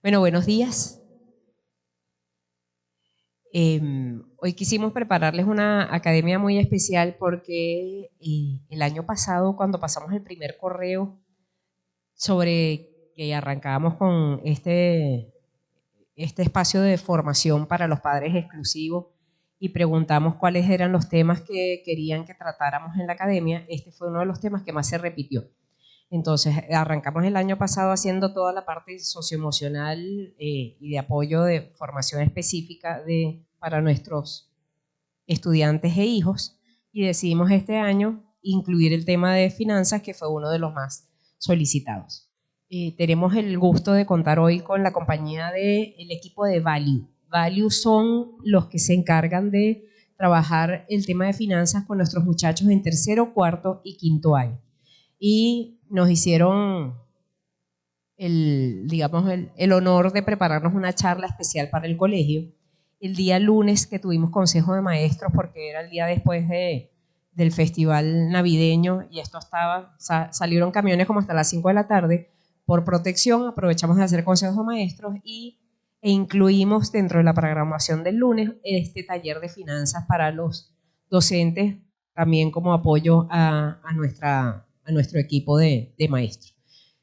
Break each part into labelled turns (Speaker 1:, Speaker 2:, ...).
Speaker 1: Bueno, buenos días. Hoy quisimos prepararles una academia muy especial porque el año pasado, cuando pasamos el primer correo sobre que arrancábamos con este espacio de formación para los padres exclusivos y preguntamos cuáles eran los temas que querían que tratáramos en la academia, este fue uno de los temas que más se repitió. Entonces, arrancamos el año pasado haciendo toda la parte socioemocional y de apoyo de formación específica para nuestros estudiantes e hijos, y decidimos este año incluir el tema de finanzas, que fue uno de los más solicitados. Tenemos el gusto de contar hoy con la compañía del equipo de Value. Value son los que se encargan de trabajar el tema de finanzas con nuestros muchachos en tercero, cuarto y quinto año. Y nos hicieron el honor de prepararnos una charla especial para el colegio. El día lunes que tuvimos consejo de maestros, porque era el día después del festival navideño, y esto salieron camiones como hasta las 5 de la tarde. Por protección aprovechamos de hacer consejos de maestros e incluimos dentro de la programación del lunes este taller de finanzas para los docentes, también como apoyo a nuestro equipo de maestros.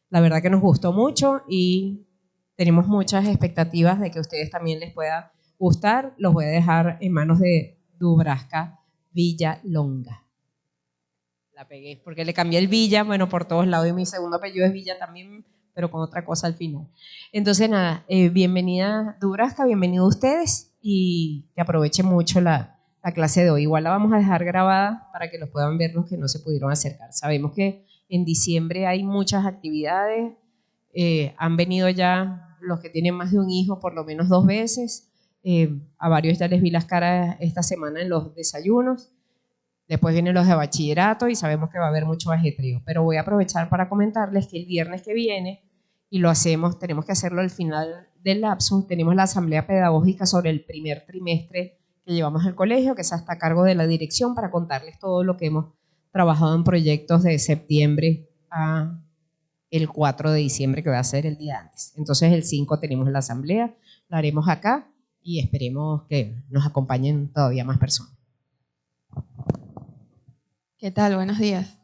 Speaker 1: La verdad que nos gustó mucho y tenemos muchas expectativas de que a ustedes también les pueda gustar. Los voy a dejar en manos de Dubrasca Villalonga. La pegué porque le cambié el Villa, bueno, por todos lados, y mi segundo apellido es Villa también, pero con otra cosa al final. Entonces, nada, bienvenida Dubrasca, bienvenido ustedes y que aprovechen mucho la clase de hoy. Igual la vamos a dejar grabada para que los puedan ver los que no se pudieron acercar. Sabemos que en diciembre hay muchas actividades, han venido ya los que tienen más de un hijo por lo menos 2 veces, a varios ya les vi las caras esta semana en los desayunos. Después vienen los de bachillerato y sabemos que va a haber mucho ajetreo. Pero voy a aprovechar para comentarles que el viernes que viene, y lo hacemos, tenemos que hacerlo al final del lapso, tenemos la asamblea pedagógica sobre el primer trimestre que llevamos al colegio, que es hasta a cargo de la dirección, para contarles todo lo que hemos trabajado en proyectos de septiembre a el 4 de diciembre, que va a ser el día antes. Entonces el 5 tenemos la asamblea, la haremos acá y esperemos que nos acompañen todavía más personas.
Speaker 2: ¿Qué tal? Buenos días.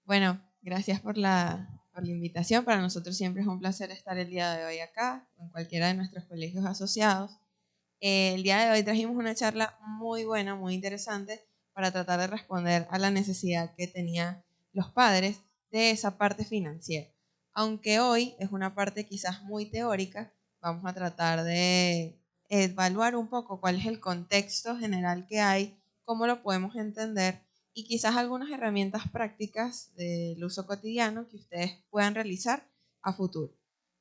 Speaker 2: Bueno, gracias por la invitación. Para nosotros siempre es un placer estar el día de hoy acá, en cualquiera de nuestros colegios asociados. El día de hoy trajimos una charla muy buena, muy interesante, para tratar de responder a la necesidad que tenían los padres de esa parte financiera. Aunque hoy es una parte quizás muy teórica, vamos a tratar de evaluar un poco cuál es el contexto general que hay, cómo lo podemos entender y quizás algunas herramientas prácticas del uso cotidiano que ustedes puedan realizar a futuro.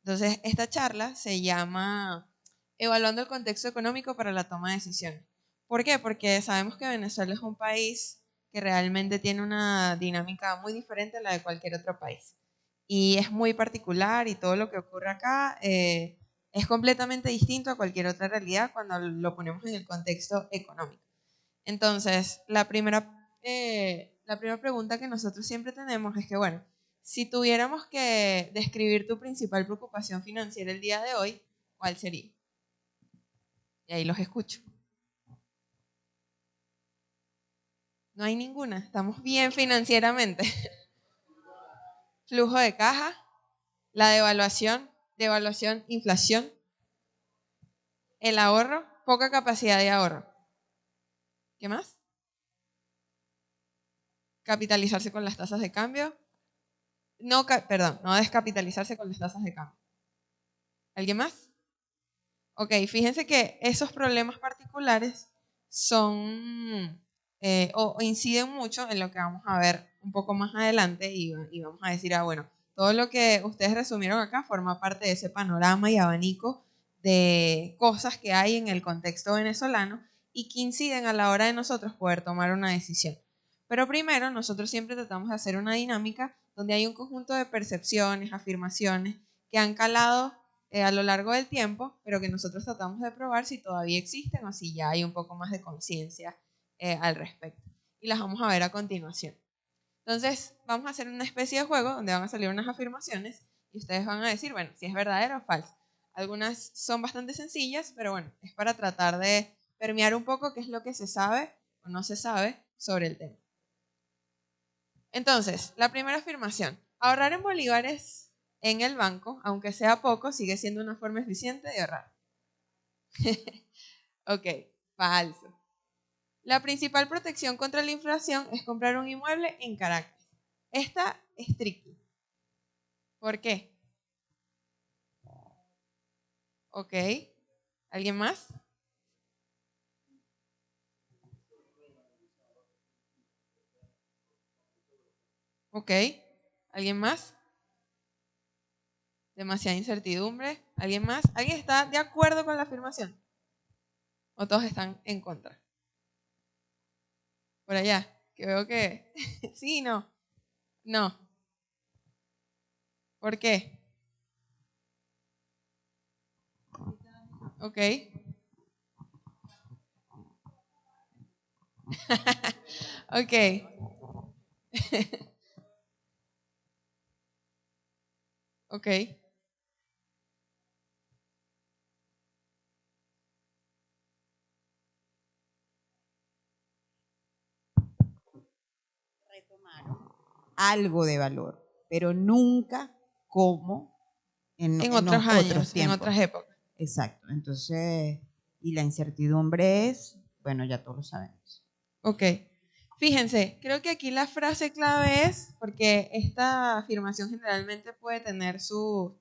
Speaker 2: Entonces, esta charla se llama Evaluando el contexto económico para la toma de decisiones. ¿Por qué? Porque sabemos que Venezuela es un país que realmente tiene una dinámica muy diferente a la de cualquier otro país. Y es muy particular y todo lo que ocurre acá es completamente distinto a cualquier otra realidad cuando lo ponemos en el contexto económico. Entonces, la primera pregunta que nosotros siempre tenemos es que, bueno, si tuviéramos que describir tu principal preocupación financiera el día de hoy, ¿cuál sería? Y ahí los escucho. No hay ninguna, estamos bien financieramente. Flujo de caja, la devaluación, inflación, el ahorro, poca capacidad de ahorro. ¿Qué más? Capitalizarse con las tasas de cambio. No descapitalizarse con las tasas de cambio. ¿Alguien más? Ok, fíjense que esos problemas particulares son o inciden mucho en lo que vamos a ver un poco más adelante y vamos a decir, bueno, todo lo que ustedes resumieron acá forma parte de ese panorama y abanico de cosas que hay en el contexto venezolano y que inciden a la hora de nosotros poder tomar una decisión. Pero primero, nosotros siempre tratamos de hacer una dinámica donde hay un conjunto de percepciones, afirmaciones que han calado a lo largo del tiempo, pero que nosotros tratamos de probar si todavía existen o si ya hay un poco más de conciencia al respecto. Y las vamos a ver a continuación. Entonces, vamos a hacer una especie de juego donde van a salir unas afirmaciones y ustedes van a decir, bueno, si es verdadero o falso. Algunas son bastante sencillas, pero bueno, es para tratar de permear un poco qué es lo que se sabe o no se sabe sobre el tema. Entonces, la primera afirmación, ahorrar en bolívares en el banco, aunque sea poco, sigue siendo una forma eficiente de ahorrar. Ok, falso. La principal protección contra la inflación es comprar un inmueble en Caracas. Esta es tricky. ¿Por qué? Ok. ¿Alguien más? Ok. ¿Alguien más? Demasiada incertidumbre. ¿Alguien más? ¿Alguien está de acuerdo con la afirmación? ¿O todos están en contra? Por allá, que veo que sí, no. No. ¿Por qué? Ok. Ok. Ok.
Speaker 3: Retomaron algo de valor, pero nunca como en
Speaker 2: otros
Speaker 3: los
Speaker 2: años,
Speaker 3: otros
Speaker 2: en
Speaker 3: tiempos.
Speaker 2: otras épocas.
Speaker 3: Exacto. Entonces, y la incertidumbre es, bueno, ya todos lo sabemos.
Speaker 2: Ok. Fíjense, creo que aquí la frase clave es, porque esta afirmación generalmente puede tener sus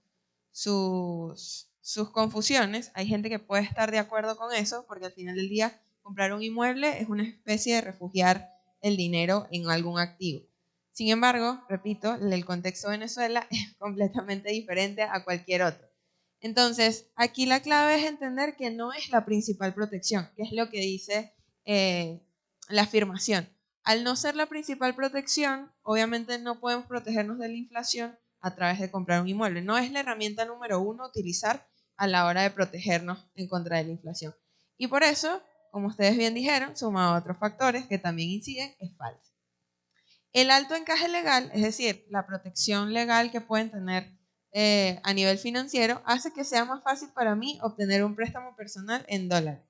Speaker 2: confusiones. Hay gente que puede estar de acuerdo con eso, porque al final del día comprar un inmueble es una especie de refugiar el dinero en algún activo. Sin embargo, repito, el contexto de Venezuela es completamente diferente a cualquier otro. Entonces, aquí la clave es entender que no es la principal protección, que es lo que dice la afirmación. Al no ser la principal protección, obviamente no podemos protegernos de la inflación a través de comprar un inmueble. No es la herramienta número uno a utilizar a la hora de protegernos en contra de la inflación. Y por eso, como ustedes bien dijeron, sumado a otros factores que también inciden, es falso. El alto encaje legal, es decir, la protección legal que pueden tener a nivel financiero, hace que sea más fácil para mí obtener un préstamo personal en dólares.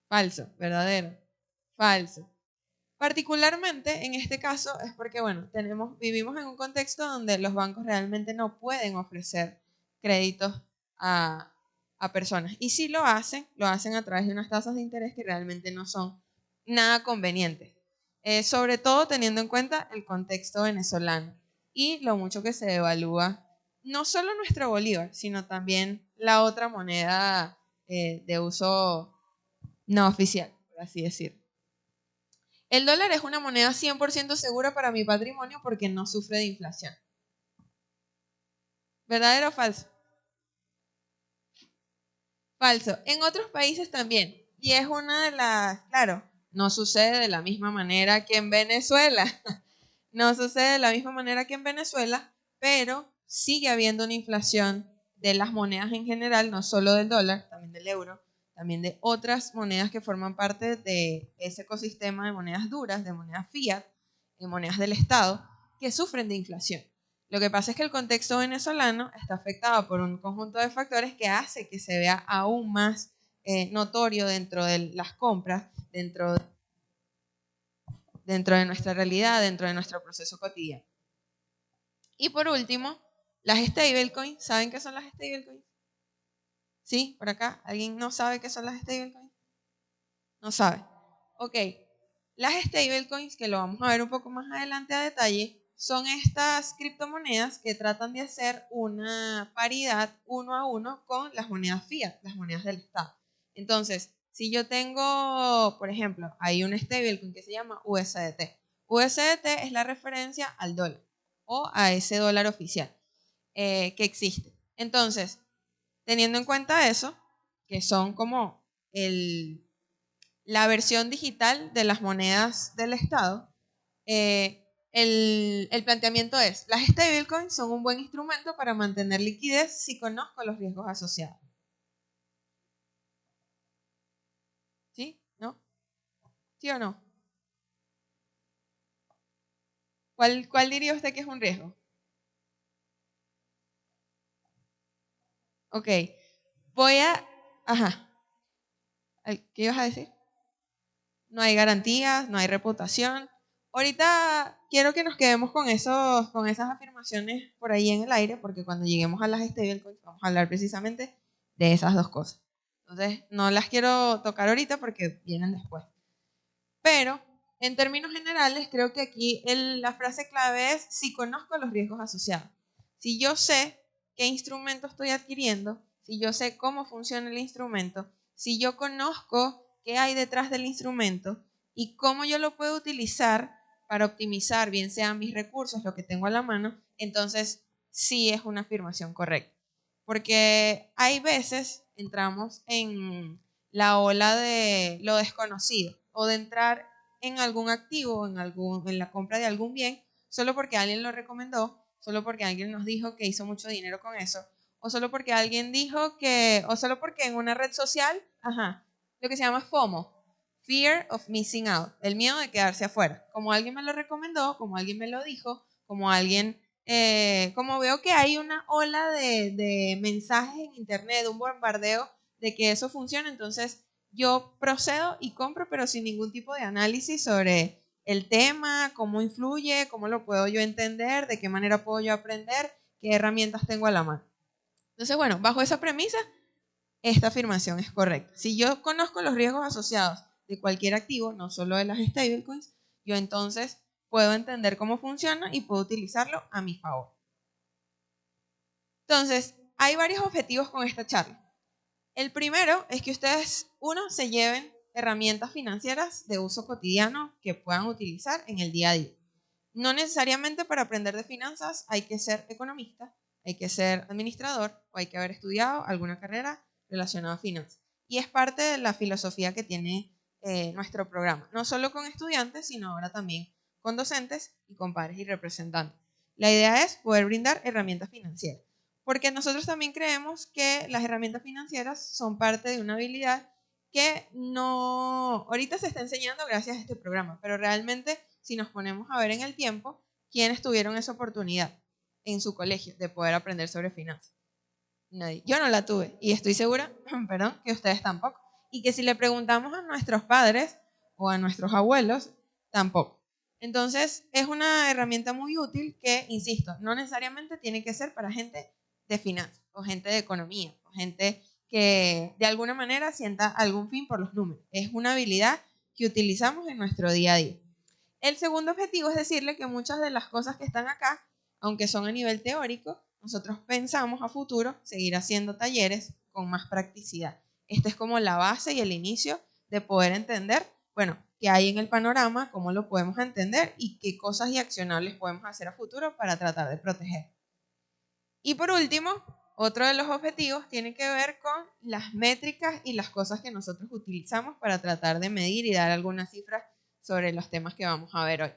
Speaker 2: Falso, verdadero, falso. Particularmente en este caso es porque, bueno, vivimos en un contexto donde los bancos realmente no pueden ofrecer créditos a personas. Y si lo hacen a través de unas tasas de interés que realmente no son nada convenientes. Sobre todo teniendo en cuenta el contexto venezolano y lo mucho que se devalúa no solo nuestro bolívar, sino también la otra moneda de uso no oficial, por así decirlo. El dólar es una moneda 100% segura para mi patrimonio porque no sufre de inflación. ¿Verdadero o falso? Falso. En otros países también. Y es una de las, claro, no sucede de la misma manera que en Venezuela. No sucede de la misma manera que en Venezuela, pero sigue habiendo una inflación de las monedas en general, no solo del dólar, también del euro, también de otras monedas que forman parte de ese ecosistema de monedas duras, de monedas fiat, de monedas del Estado, que sufren de inflación. Lo que pasa es que el contexto venezolano está afectado por un conjunto de factores que hace que se vea aún más notorio dentro de las compras, dentro de nuestra realidad, dentro de nuestro proceso cotidiano. Y por último, las stablecoins. ¿Saben qué son las stablecoins? ¿Sí? Por acá. ¿Alguien no sabe qué son las stablecoins? No sabe. Ok. Las stablecoins, que lo vamos a ver un poco más adelante a detalle, son estas criptomonedas que tratan de hacer una paridad 1 a 1 con las monedas fiat, las monedas del Estado. Entonces, si yo tengo, por ejemplo, hay un stablecoin que se llama USDT. USDT es la referencia al dólar o a ese dólar oficial que existe. Entonces, teniendo en cuenta eso, que son como la versión digital de las monedas del Estado, el planteamiento es, las stablecoins son un buen instrumento para mantener liquidez si conozco los riesgos asociados. ¿Sí? ¿No? ¿Sí o no? ¿Cuál diría usted que es un riesgo? Ok, ajá. ¿Qué ibas a decir? No hay garantías, no hay reputación. Ahorita quiero que nos quedemos con esas afirmaciones por ahí en el aire, porque cuando lleguemos a las stablecoins vamos a hablar precisamente de esas dos cosas. Entonces, no las quiero tocar ahorita porque vienen después. Pero, en términos generales, creo que aquí la frase clave es: si conozco los riesgos asociados. Si yo sé qué instrumento estoy adquiriendo, si yo sé cómo funciona el instrumento, si yo conozco qué hay detrás del instrumento y cómo yo lo puedo utilizar para optimizar, bien sean mis recursos, lo que tengo a la mano, entonces sí es una afirmación correcta. Porque hay veces entramos en la ola de lo desconocido o de entrar en algún activo, en la compra de algún bien, solo porque alguien lo recomendó, solo porque alguien nos dijo que hizo mucho dinero con eso, o solo porque alguien dijo o solo porque en una red social, lo que se llama FOMO, Fear of Missing Out, el miedo de quedarse afuera. Como alguien me lo recomendó, como alguien me lo dijo, como veo que hay una ola de mensajes en internet, un bombardeo de que eso funciona, entonces yo procedo y compro, pero sin ningún tipo de análisis sobre el tema, cómo influye, cómo lo puedo yo entender, de qué manera puedo yo aprender, qué herramientas tengo a la mano. Entonces, bueno, bajo esa premisa, esta afirmación es correcta. Si yo conozco los riesgos asociados de cualquier activo, no solo de las stablecoins, yo entonces puedo entender cómo funciona y puedo utilizarlo a mi favor. Entonces, hay varios objetivos con esta charla. El primero es que ustedes, se lleven herramientas financieras de uso cotidiano que puedan utilizar en el día a día. No necesariamente para aprender de finanzas hay que ser economista, hay que ser administrador o hay que haber estudiado alguna carrera relacionada a finanzas. Y es parte de la filosofía que tiene nuestro programa, no solo con estudiantes, sino ahora también con docentes y con pares y representantes. La idea es poder brindar herramientas financieras, porque nosotros también creemos que las herramientas financieras son parte de una habilidad que no ahorita se está enseñando gracias a este programa, pero realmente si nos ponemos a ver en el tiempo, ¿quiénes tuvieron esa oportunidad en su colegio de poder aprender sobre finanzas? Nadie. Yo no la tuve y estoy segura, perdón, que ustedes tampoco. Y que si le preguntamos a nuestros padres o a nuestros abuelos, tampoco. Entonces, es una herramienta muy útil que, insisto, no necesariamente tiene que ser para gente de finanzas o gente de economía o gente que de alguna manera sienta algún fin por los números. Es una habilidad que utilizamos en nuestro día a día. El segundo objetivo es decirle que muchas de las cosas que están acá, aunque son a nivel teórico, nosotros pensamos a futuro seguir haciendo talleres con más practicidad. Esta es como la base y el inicio de poder entender, qué hay en el panorama, cómo lo podemos entender y qué cosas y accionables podemos hacer a futuro para tratar de proteger. Y por último, otro de los objetivos tiene que ver con las métricas y las cosas que nosotros utilizamos para tratar de medir y dar algunas cifras sobre los temas que vamos a ver hoy.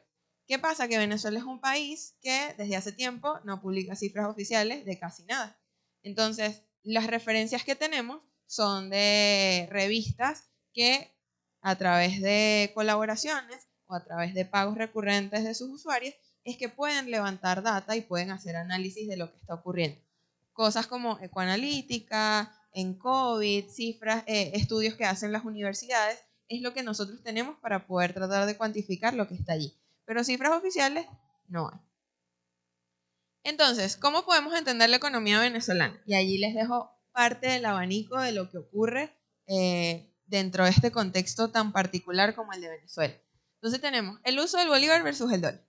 Speaker 2: ¿Qué pasa? Que Venezuela es un país que desde hace tiempo no publica cifras oficiales de casi nada. Entonces, las referencias que tenemos son de revistas que a través de colaboraciones o a través de pagos recurrentes de sus usuarios es que pueden levantar data y pueden hacer análisis de lo que está ocurriendo. Cosas como Ecoanalítica, en COVID, cifras, estudios que hacen las universidades, es lo que nosotros tenemos para poder tratar de cuantificar lo que está allí. Pero cifras oficiales no hay. Entonces, ¿cómo podemos entender la economía venezolana? Y allí les dejo parte del abanico de lo que ocurre dentro de este contexto tan particular como el de Venezuela. Entonces tenemos el uso del bolívar versus el dólar.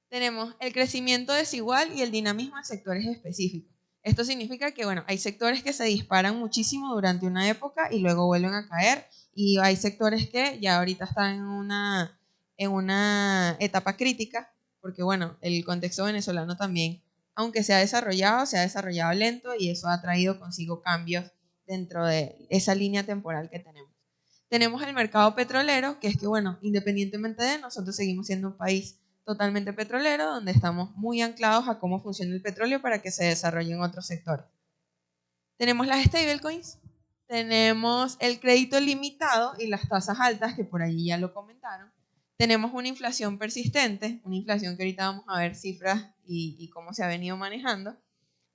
Speaker 2: Tenemos el crecimiento desigual y el dinamismo en sectores específicos. Esto significa que, hay sectores que se disparan muchísimo durante una época y luego vuelven a caer, y hay sectores que ya ahorita están en una etapa crítica, porque, el contexto venezolano también, aunque se ha desarrollado lento, y eso ha traído consigo cambios dentro de esa línea temporal que tenemos. Tenemos el mercado petrolero, que es que, independientemente de nosotros seguimos siendo un país totalmente petrolero, donde estamos muy anclados a cómo funciona el petróleo para que se desarrolle en otros sectores. Tenemos las stablecoins, tenemos el crédito limitado y las tasas altas, que por allí ya lo comentaron. Tenemos una inflación persistente, una inflación que ahorita vamos a ver cifras y cómo se ha venido manejando.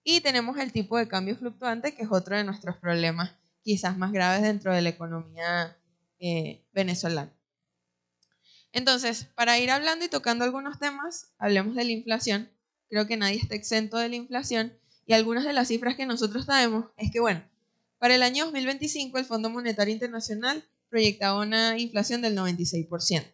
Speaker 2: Y tenemos el tipo de cambio fluctuante, que es otro de nuestros problemas quizás más graves dentro de la economía venezolana. Entonces, para ir hablando y tocando algunos temas, hablemos de la inflación. Creo que nadie está exento de la inflación, y algunas de las cifras que nosotros traemos es que, bueno, para el año 2025 el Fondo Monetario Internacional proyectaba una inflación del 96%.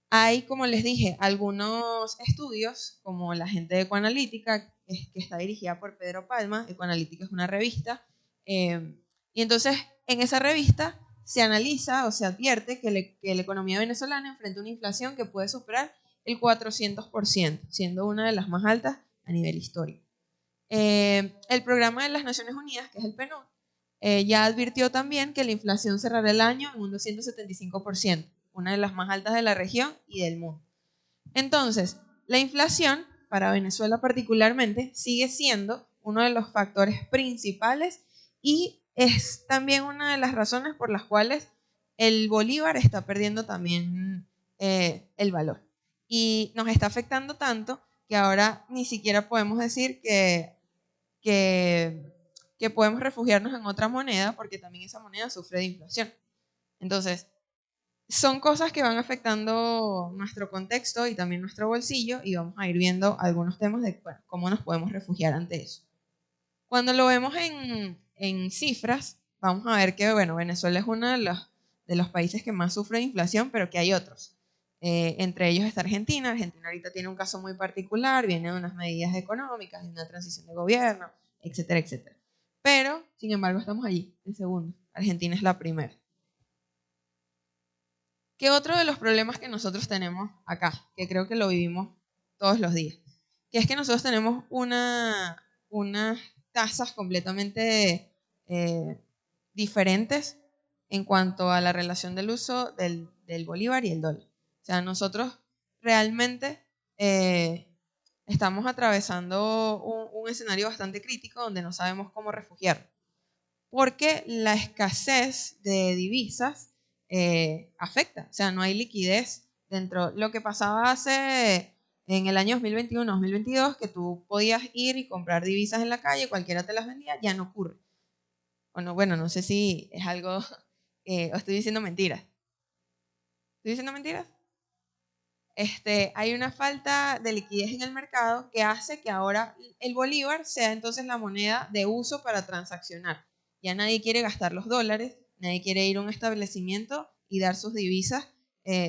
Speaker 2: Hay, como les dije, algunos estudios, como la gente de Ecoanalítica, que está dirigida por Pedro Palma. Ecoanalítica es una revista, y entonces en esa revista se analiza o se advierte que la economía venezolana enfrenta una inflación que puede superar el 400%, siendo una de las más altas a nivel histórico. El programa de las Naciones Unidas, que es el PNUD, ya advirtió también que la inflación cerrará el año en un 275%, una de las más altas de la región y del mundo. Entonces, la inflación, para Venezuela particularmente, sigue siendo uno de los factores principales, y es también una de las razones por las cuales el bolívar está perdiendo también el valor. Y nos está afectando tanto que ahora ni siquiera podemos decir que podemos refugiarnos en otra moneda, porque también esa moneda sufre de inflación. Entonces, son cosas que van afectando nuestro contexto y también nuestro bolsillo, y vamos a ir viendo algunos temas de cómo nos podemos refugiar ante eso. Cuando lo vemos en cifras, vamos a ver que Venezuela es uno de los países que más sufre de inflación, pero que hay otros. Entre ellos está Argentina. Argentina ahorita tiene un caso muy particular, viene de unas medidas económicas, de una transición de gobierno, etcétera, etcétera. Pero, sin embargo, estamos allí, en segundo. Argentina es la primera. ¿Qué otro de los problemas que nosotros tenemos acá? Que creo que lo vivimos todos los días. Que es que nosotros tenemos unas tasas completamente diferentes en cuanto a la relación del uso del bolívar y el dólar. O sea, nosotros realmente estamos atravesando un escenario bastante crítico donde no sabemos cómo refugiarnos. Porque la escasez de divisas afecta. O sea, no hay liquidez dentro. Lo que pasaba en el año 2021-2022, que tú podías ir y comprar divisas en la calle, cualquiera te las vendía, ya no ocurre. Bueno, no sé si es algo, o estoy diciendo mentiras. ¿Estoy diciendo mentiras? Hay una falta de liquidez en el mercado que hace que ahora el bolívar sea entonces la moneda de uso para transaccionar. Ya nadie quiere gastar los dólares, nadie quiere ir a un establecimiento y dar sus divisas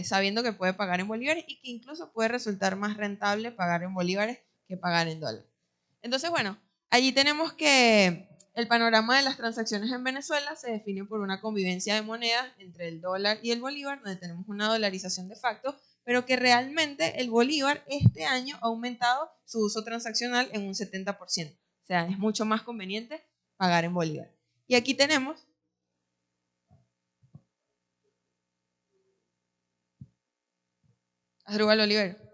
Speaker 2: sabiendo que puede pagar en bolívares, y que incluso puede resultar más rentable pagar en bolívares que pagar en dólares. Entonces, allí tenemos que el panorama de las transacciones en Venezuela se define por una convivencia de monedas entre el dólar y el bolívar, donde tenemos una dolarización de facto, pero que realmente el bolívar este año ha aumentado su uso transaccional en un 70%. O sea, es mucho más conveniente pagar en bolívar. Y aquí tenemos Asdrúbal Oliver.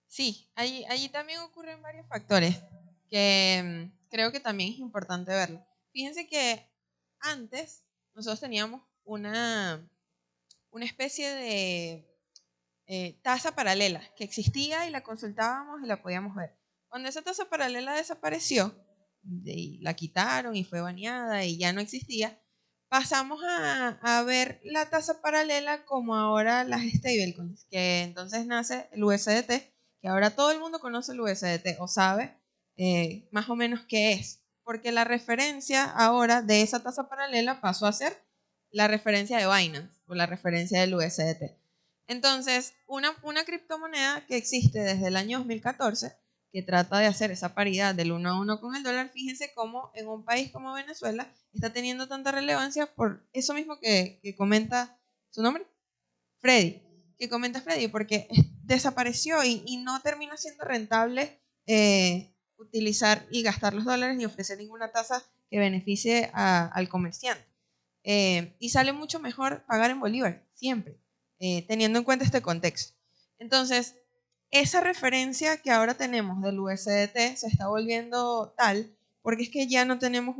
Speaker 2: Sí, allí también ocurren varios factores que creo que también es importante verlo. Fíjense que antes nosotros teníamos una especie de tasa paralela que existía y la consultábamos y la podíamos ver. Cuando esa tasa paralela desapareció, y la quitaron y fue baneada y ya no existía, pasamos a ver la tasa paralela como ahora las stablecoins, que entonces nace el USDT, que ahora todo el mundo conoce el USDT o sabe más o menos qué es. Porque la referencia ahora de esa tasa paralela pasó a ser la referencia de Binance o la referencia del USDT. Entonces, una criptomoneda que existe desde el año 2014, que trata de hacer esa paridad del 1 a 1 con el dólar, fíjense cómo en un país como Venezuela está teniendo tanta relevancia por eso mismo que comenta su nombre, Freddy, que comenta Freddy, porque desapareció y no termina siendo rentable utilizar y gastar los dólares ni ofrecer ninguna tasa que beneficie al comerciante. Y sale mucho mejor pagar en bolívar, siempre, teniendo en cuenta este contexto. Entonces, esa referencia que ahora tenemos del USDT se está volviendo tal porque es que ya no tenemos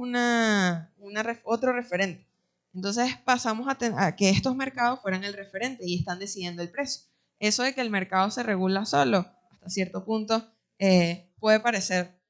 Speaker 2: otro referente. Entonces pasamos a que estos mercados fueran el referente y están decidiendo el precio. Eso de que el mercado se regula solo, hasta cierto punto, puede parecer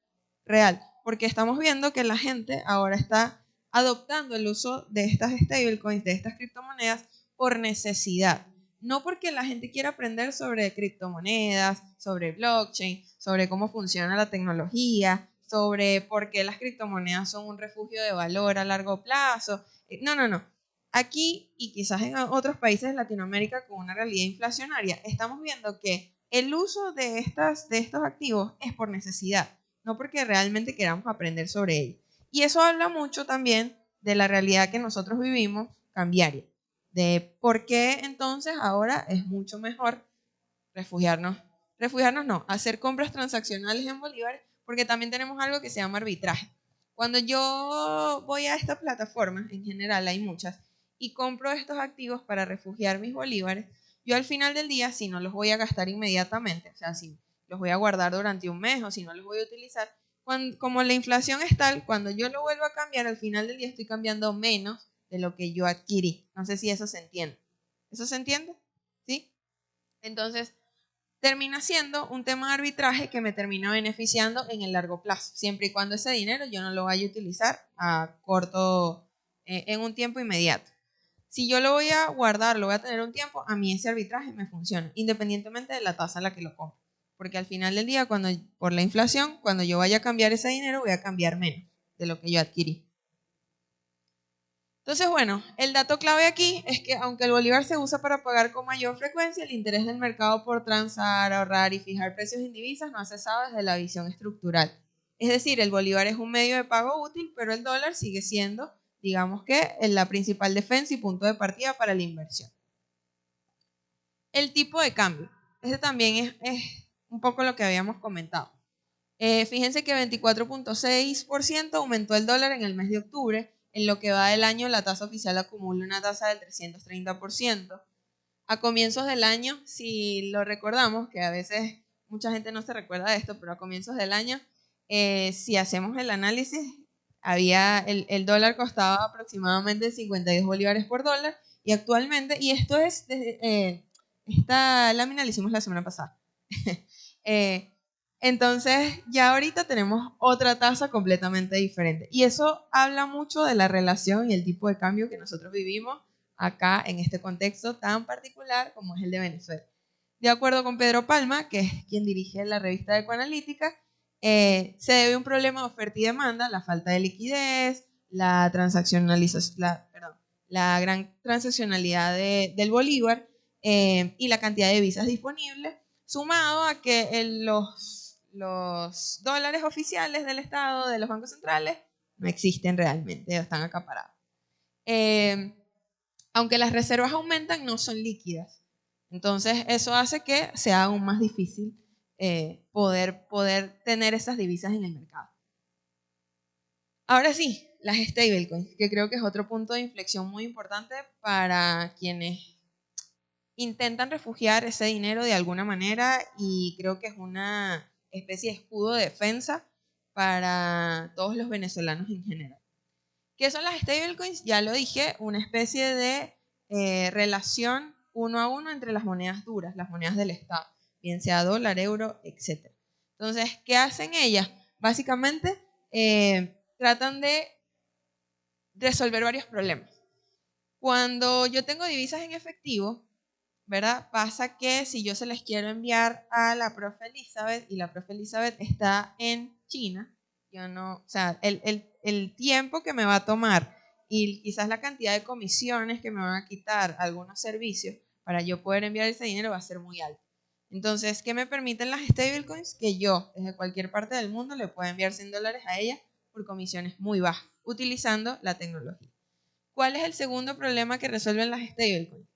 Speaker 2: real, porque estamos viendo que la gente ahora está adoptando el uso de estas stablecoins, de estas criptomonedas, por necesidad. No porque la gente quiera aprender sobre criptomonedas, sobre blockchain, sobre cómo funciona la tecnología, sobre por qué las criptomonedas son un refugio de valor a largo plazo. No, no, no. Aquí y quizás en otros países de Latinoamérica con una realidad inflacionaria, estamos viendo que el uso de estos activos es por necesidad, no porque realmente queramos aprender sobre ellos. Y eso habla mucho también de la realidad que nosotros vivimos cambiaria, de por qué entonces ahora es mucho mejor refugiarnos no, hacer compras transaccionales en bolívares, porque también tenemos algo que se llama arbitraje. Cuando yo voy a estas plataformas, en general hay muchas, y compro estos activos para refugiar mis bolívares, yo al final del día, si no los voy a gastar inmediatamente, o sea, si los voy a guardar durante un mes o si no los voy a utilizar, como la inflación es tal, cuando yo lo vuelvo a cambiar, al final del día estoy cambiando menos de lo que yo adquirí. No sé si eso se entiende. ¿Eso se entiende? ¿Sí? Entonces, termina siendo un tema de arbitraje que me termina beneficiando en el largo plazo, siempre y cuando ese dinero yo no lo vaya a utilizar a corto, en un tiempo inmediato. Si yo lo voy a guardar, lo voy a tener un tiempo, a mí ese arbitraje me funciona, independientemente de la tasa a la que lo compro. Porque al final del día, por la inflación, cuando yo vaya a cambiar ese dinero, voy a cambiar menos de lo que yo adquirí. Entonces, bueno, el dato clave aquí es que aunque el bolívar se usa para pagar con mayor frecuencia, el interés del mercado por transar, ahorrar y fijar precios en divisas no ha cesado desde la visión estructural. Es decir, el bolívar es un medio de pago útil, pero el dólar sigue siendo, digamos que, la principal defensa y punto de partida para la inversión. El tipo de cambio. Este también es un poco lo que habíamos comentado. Fíjense que 24.6% aumentó el dólar en el mes de octubre. En lo que va del año, la tasa oficial acumula una tasa del 330%. A comienzos del año, si lo recordamos, que a veces mucha gente no se recuerda de esto, pero a comienzos del año, si hacemos el análisis, el dólar costaba aproximadamente 52 bolívares por dólar, y actualmente, y esto es, esta lámina la hicimos la semana pasada, entonces ya ahorita tenemos otra tasa completamente diferente, y eso habla mucho de la relación y el tipo de cambio que nosotros vivimos acá en este contexto tan particular como es el de Venezuela. De acuerdo con Pedro Palma, que es quien dirige la revista de Ecoanalítica, se debe a un problema de oferta y demanda, la falta de liquidez, la gran transaccionalidad del bolívar y la cantidad de divisas disponibles, sumado a que los dólares oficiales del Estado, de los bancos centrales, no existen realmente, están acaparados. Aunque las reservas aumentan, no son líquidas. Entonces, eso hace que sea aún más difícil poder tener esas divisas en el mercado. Ahora sí, las stablecoins, que creo que es otro punto de inflexión muy importante para quienes intentan refugiar ese dinero de alguna manera, y creo que es una especie de escudo de defensa para todos los venezolanos en general. ¿Qué son las stablecoins? Ya lo dije, una especie de relación uno a uno entre las monedas duras, las monedas del Estado, bien sea dólar, euro, etc. Entonces, ¿qué hacen ellas? Básicamente, tratan de resolver varios problemas. Cuando yo tengo divisas en efectivo, ¿verdad? Pasa que si yo se les quiero enviar a la profe Elizabeth y la profe Elizabeth está en China, yo no, o sea, el tiempo que me va a tomar y quizás la cantidad de comisiones que me van a quitar algunos servicios para yo poder enviar ese dinero va a ser muy alto. Entonces, ¿qué me permiten las stablecoins? Que yo, desde cualquier parte del mundo, le pueda enviar $100 a ella por comisiones muy bajas, utilizando la tecnología. ¿Cuál es el segundo problema que resuelven las stablecoins?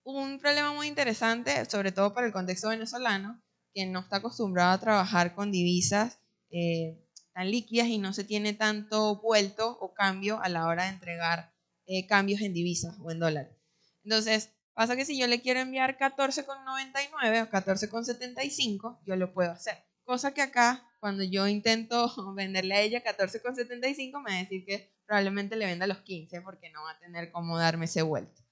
Speaker 2: Un problema muy interesante, sobre todo para el contexto venezolano, que no está acostumbrado a trabajar con divisas tan líquidas y no se tiene tanto vuelto o cambio a la hora de entregar cambios en divisas o en dólares. Entonces, pasa que si yo le quiero enviar 14,99 o 14,75, yo lo puedo hacer. Cosa que acá, cuando yo intento venderle a ella 14,75, me va a decir que probablemente le venda los 15 porque no va a tener cómo darme ese vuelto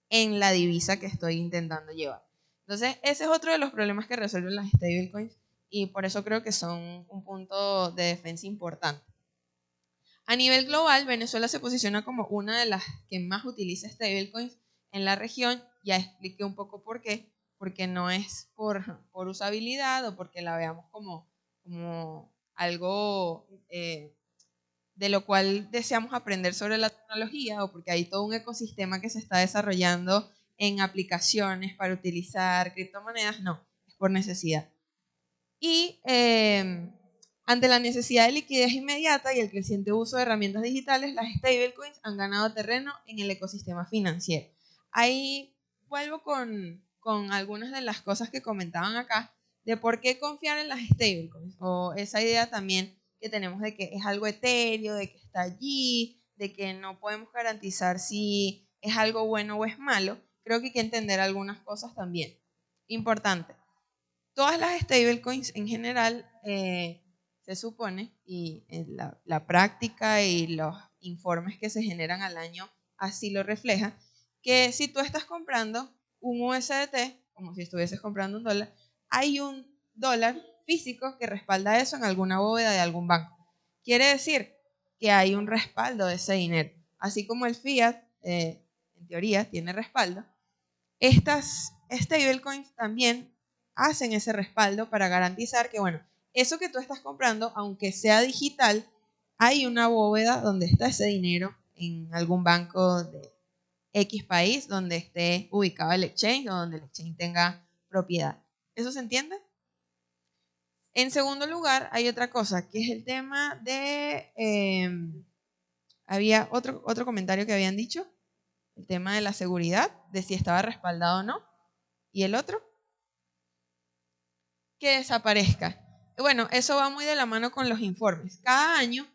Speaker 2: en la divisa que estoy intentando llevar. Entonces, ese es otro de los problemas que resuelven las stablecoins y por eso creo que son un punto de defensa importante. A nivel global, Venezuela se posiciona como una de las que más utiliza stablecoins en la región. Ya expliqué un poco por qué, porque no es por usabilidad o porque la veamos como algo de lo cual deseamos aprender sobre la tecnología o porque hay todo un ecosistema que se está desarrollando en aplicaciones para utilizar criptomonedas, no, es por necesidad. Y ante la necesidad de liquidez inmediata y el creciente uso de herramientas digitales, las stablecoins han ganado terreno en el ecosistema financiero. Ahí vuelvo con algunas de las cosas que comentaban acá, de por qué confiar en las stablecoins, o esa idea también que tenemos de que es algo etéreo, de que está allí, de que no podemos garantizar si es algo bueno o es malo. Creo que hay que entender algunas cosas también. Importante. Todas las stablecoins en general se supone, y en la práctica y los informes que se generan al año así lo refleja, que si tú estás comprando un USDT, como si estuvieses comprando un dólar, hay un dólar físico que respalda eso en alguna bóveda de algún banco. Quiere decir que hay un respaldo de ese dinero. Así como el fiat, en teoría, tiene respaldo, estas stablecoins también hacen ese respaldo para garantizar que, bueno, eso que tú estás comprando, aunque sea digital, hay una bóveda donde está ese dinero en algún banco de X país donde esté ubicado el exchange o donde el exchange tenga propiedad. ¿Eso se entiende? En segundo lugar, hay otra cosa, que es el tema de... había otro comentario que habían dicho, el tema de la seguridad, de si estaba respaldado o no. ¿Y el otro? Que desaparezca. Bueno, eso va muy de la mano con los informes. Cada año,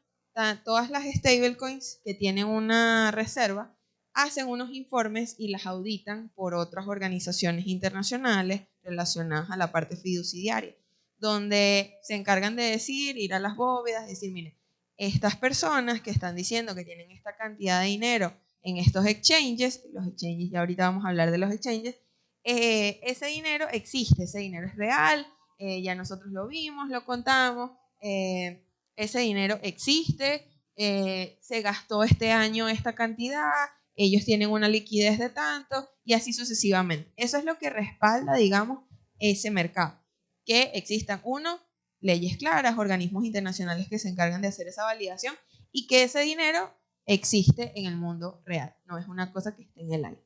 Speaker 2: todas las stablecoins que tienen una reserva hacen unos informes y las auditan por otras organizaciones internacionales relacionadas a la parte fiduciaria, donde se encargan de decir, ir a las bóvedas, decir, miren, estas personas que están diciendo que tienen esta cantidad de dinero en estos exchanges, los exchanges, ya ahorita vamos a hablar de los exchanges, ese dinero existe, ese dinero es real, ya nosotros lo vimos, lo contamos, ese dinero existe, se gastó este año esta cantidad, ellos tienen una liquidez de tanto y así sucesivamente. Eso es lo que respalda, digamos, ese mercado. Que existan, uno, leyes claras, organismos internacionales que se encargan de hacer esa validación y que ese dinero existe en el mundo real, no es una cosa que esté en el aire.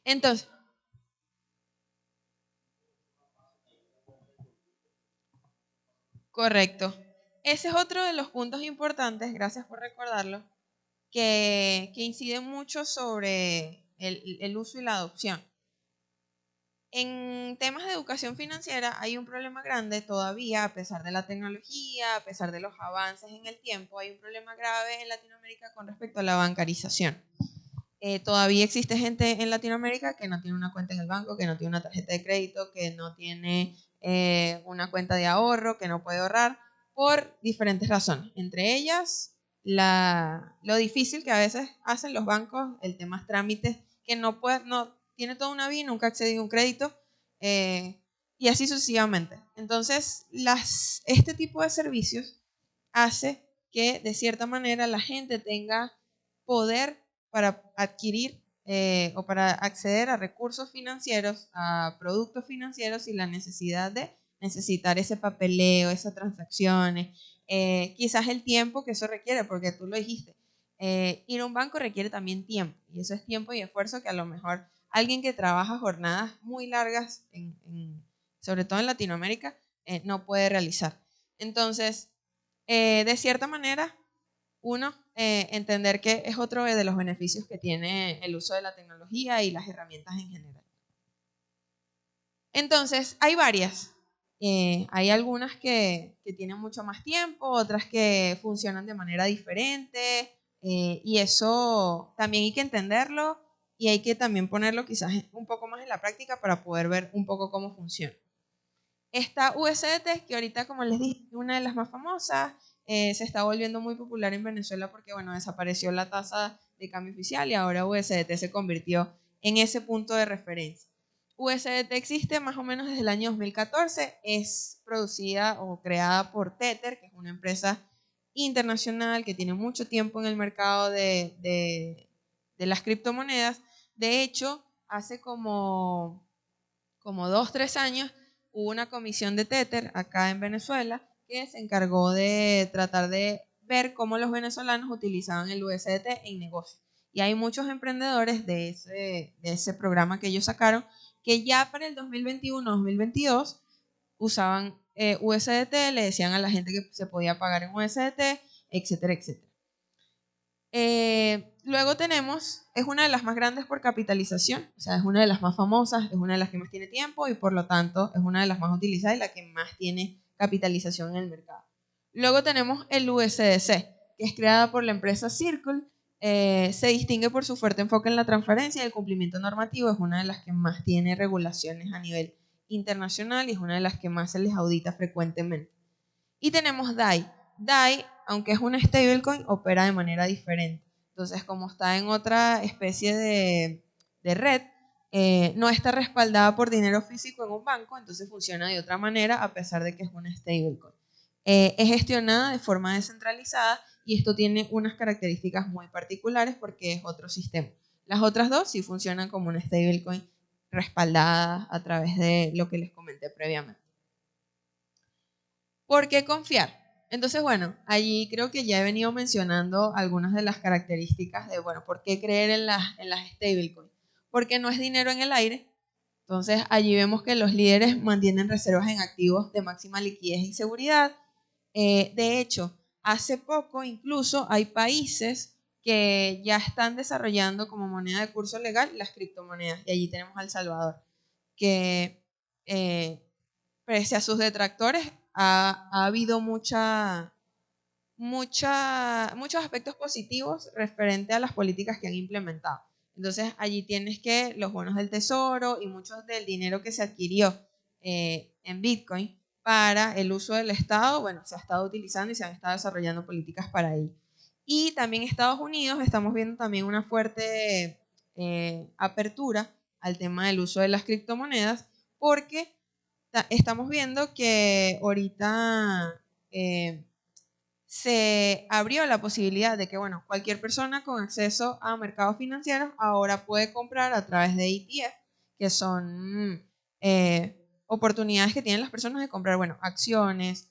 Speaker 2: Entonces, correcto. Ese es otro de los puntos importantes, gracias por recordarlo, que inciden mucho sobre el uso y la adopción. En temas de educación financiera hay un problema grande todavía, a pesar de la tecnología, a pesar de los avances en el tiempo, hay un problema grave en Latinoamérica con respecto a la bancarización. Todavía existe gente en Latinoamérica que no tiene una cuenta en el banco, que no tiene una tarjeta de crédito, que no tiene una cuenta de ahorro, que no puede ahorrar por diferentes razones. Entre ellas, lo difícil que a veces hacen los bancos, el tema trámites, que no tiene toda una vida y nunca ha accedido a un crédito, y así sucesivamente. Entonces, este tipo de servicios hace que de cierta manera la gente tenga poder para adquirir o para acceder a recursos financieros, a productos financieros sin la necesidad de necesitar ese papeleo, esas transacciones, quizás el tiempo que eso requiere, porque tú lo dijiste, ir a un banco requiere también tiempo, y eso es tiempo y esfuerzo que a lo mejor alguien que trabaja jornadas muy largas, sobre todo en Latinoamérica, no puede realizar. Entonces, de cierta manera, uno, entender que es otro de los beneficios que tiene el uso de la tecnología y las herramientas en general. Entonces, hay varias. Hay algunas que tienen mucho más tiempo, otras que funcionan de manera diferente, y eso también hay que entenderlo y hay que también ponerlo quizás un poco más en la práctica para poder ver un poco cómo funciona. Esta USDT, que ahorita, como les dije, es una de las más famosas, se está volviendo muy popular en Venezuela porque, bueno, desapareció la tasa de cambio oficial y ahora USDT se convirtió en ese punto de referencia. USDT existe más o menos desde el año 2014, es producida o creada por Tether, que es una empresa internacional que tiene mucho tiempo en el mercado de las criptomonedas. De hecho, hace como 2 o 3 años hubo una comisión de Tether acá en Venezuela que se encargó de tratar de ver cómo los venezolanos utilizaban el USDT en negocio. Y hay muchos emprendedores de ese programa que ellos sacaron que ya para el 2021-2022 usaban USDT, le decían a la gente que se podía pagar en USDT, etcétera, etcétera. Luego tenemos, es una de las más grandes por capitalización, o sea, es una de las más famosas, es una de las que más tiene tiempo y por lo tanto es una de las más utilizadas y la que más tiene capitalización en el mercado. Luego tenemos el USDC, que es creada por la empresa Circle, se distingue por su fuerte enfoque en la transparencia y el cumplimiento normativo, es una de las que más tiene regulaciones a nivel internacional y es una de las que más se les audita frecuentemente. Y tenemos DAI. DAI, aunque es una stablecoin, opera de manera diferente. Entonces, como está en otra especie de red, no está respaldada por dinero físico en un banco, entonces funciona de otra manera a pesar de que es una stablecoin. Es gestionada de forma descentralizada y esto tiene unas características muy particulares porque es otro sistema. Las otras dos sí funcionan como una stablecoin respaldada a través de lo que les comenté previamente. ¿Por qué confiar? Entonces, bueno, allí creo que ya he venido mencionando algunas de las características de, bueno, ¿por qué creer en las stablecoins? Porque no es dinero en el aire. Entonces, allí vemos que los líderes mantienen reservas en activos de máxima liquidez y seguridad. De hecho, hace poco incluso hay países que ya están desarrollando como moneda de curso legal las criptomonedas. Y allí tenemos a El Salvador, que pese a sus detractores, ha habido muchos aspectos positivos referente a las políticas que han implementado. Entonces, allí tienes que los bonos del tesoro y mucho del dinero que se adquirió en Bitcoin para el uso del Estado, bueno, se ha estado utilizando y se han estado desarrollando políticas para ello. Y también Estados Unidos, estamos viendo también una fuerte apertura al tema del uso de las criptomonedas, porque estamos viendo que ahorita se abrió la posibilidad de que, bueno, cualquier persona con acceso a mercados financieros ahora puede comprar a través de ETF, que son oportunidades que tienen las personas de comprar, bueno, acciones,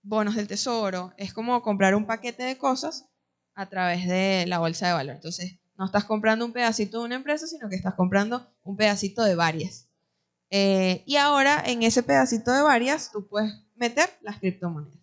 Speaker 2: bonos del tesoro. Es como comprar un paquete de cosas a través de la bolsa de valor. Entonces, no estás comprando un pedacito de una empresa, sino que estás comprando un pedacito de varias. Y ahora en ese pedacito de varias tú puedes meter las criptomonedas.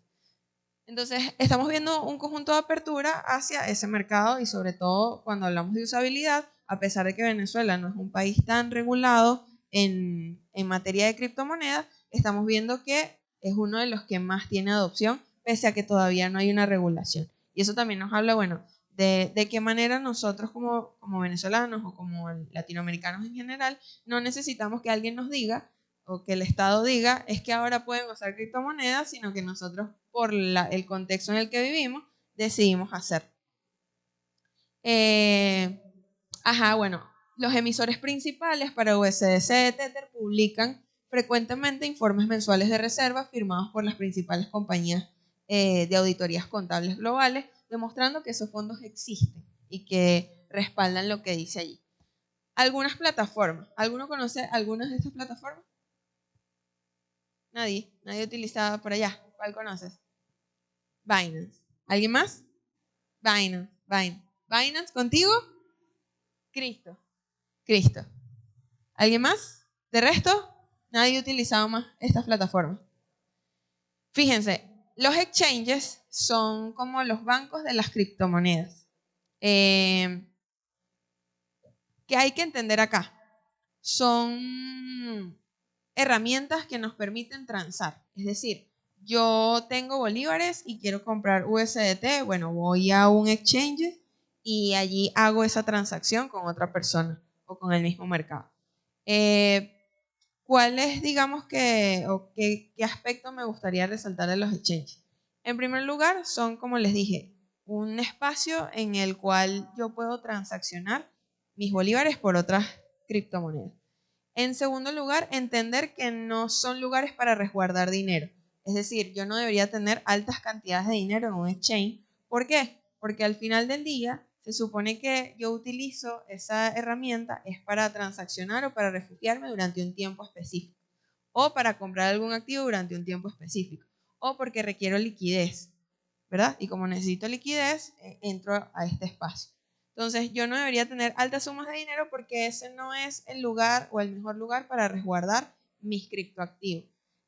Speaker 2: Entonces estamos viendo un conjunto de apertura hacia ese mercado y sobre todo cuando hablamos de usabilidad, a pesar de que Venezuela no es un país tan regulado en materia de criptomonedas, estamos viendo que es uno de los que más tiene adopción, pese a que todavía no hay una regulación. Y eso también nos habla, bueno, de qué manera nosotros como venezolanos o como latinoamericanos en general, no necesitamos que alguien nos diga o que el Estado diga es que ahora pueden usar criptomonedas, sino que nosotros, por el contexto en el que vivimos, decidimos hacer. Bueno, los emisores principales para USDC de Tether publican frecuentemente informes mensuales de reserva firmados por las principales compañías de auditorías contables globales, demostrando que esos fondos existen y que respaldan lo que dice allí. Algunas plataformas. ¿Alguno conoce algunas de estas plataformas? Nadie utilizaba por allá. ¿Cuál conoces? Binance. ¿Alguien más? Binance. Binance contigo. Cristo. ¿Alguien más? De resto, nadie utilizaba más estas plataformas. Fíjense, los exchanges son como los bancos de las criptomonedas. ¿Qué hay que entender acá? Son herramientas que nos permiten transar. Es decir, yo tengo bolívares y quiero comprar USDT, bueno, voy a un exchange y allí hago esa transacción con otra persona o con el mismo mercado. ¿Cuál es, digamos que, o qué aspecto me gustaría resaltar de los exchanges? En primer lugar, son, como les dije, un espacio en el cual yo puedo transaccionar mis bolívares por otras criptomonedas. En segundo lugar, entender que no son lugares para resguardar dinero. Es decir, yo no debería tener altas cantidades de dinero en un exchange. ¿Por qué? Porque al final del día se supone que yo utilizo esa herramienta es para transaccionar o para refugiarme durante un tiempo específico. O para comprar algún activo durante un tiempo específico. O porque requiero liquidez, ¿verdad? Y como necesito liquidez, entro a este espacio. Entonces, yo no debería tener altas sumas de dinero porque ese no es el lugar o el mejor lugar para resguardar mis criptoactivos.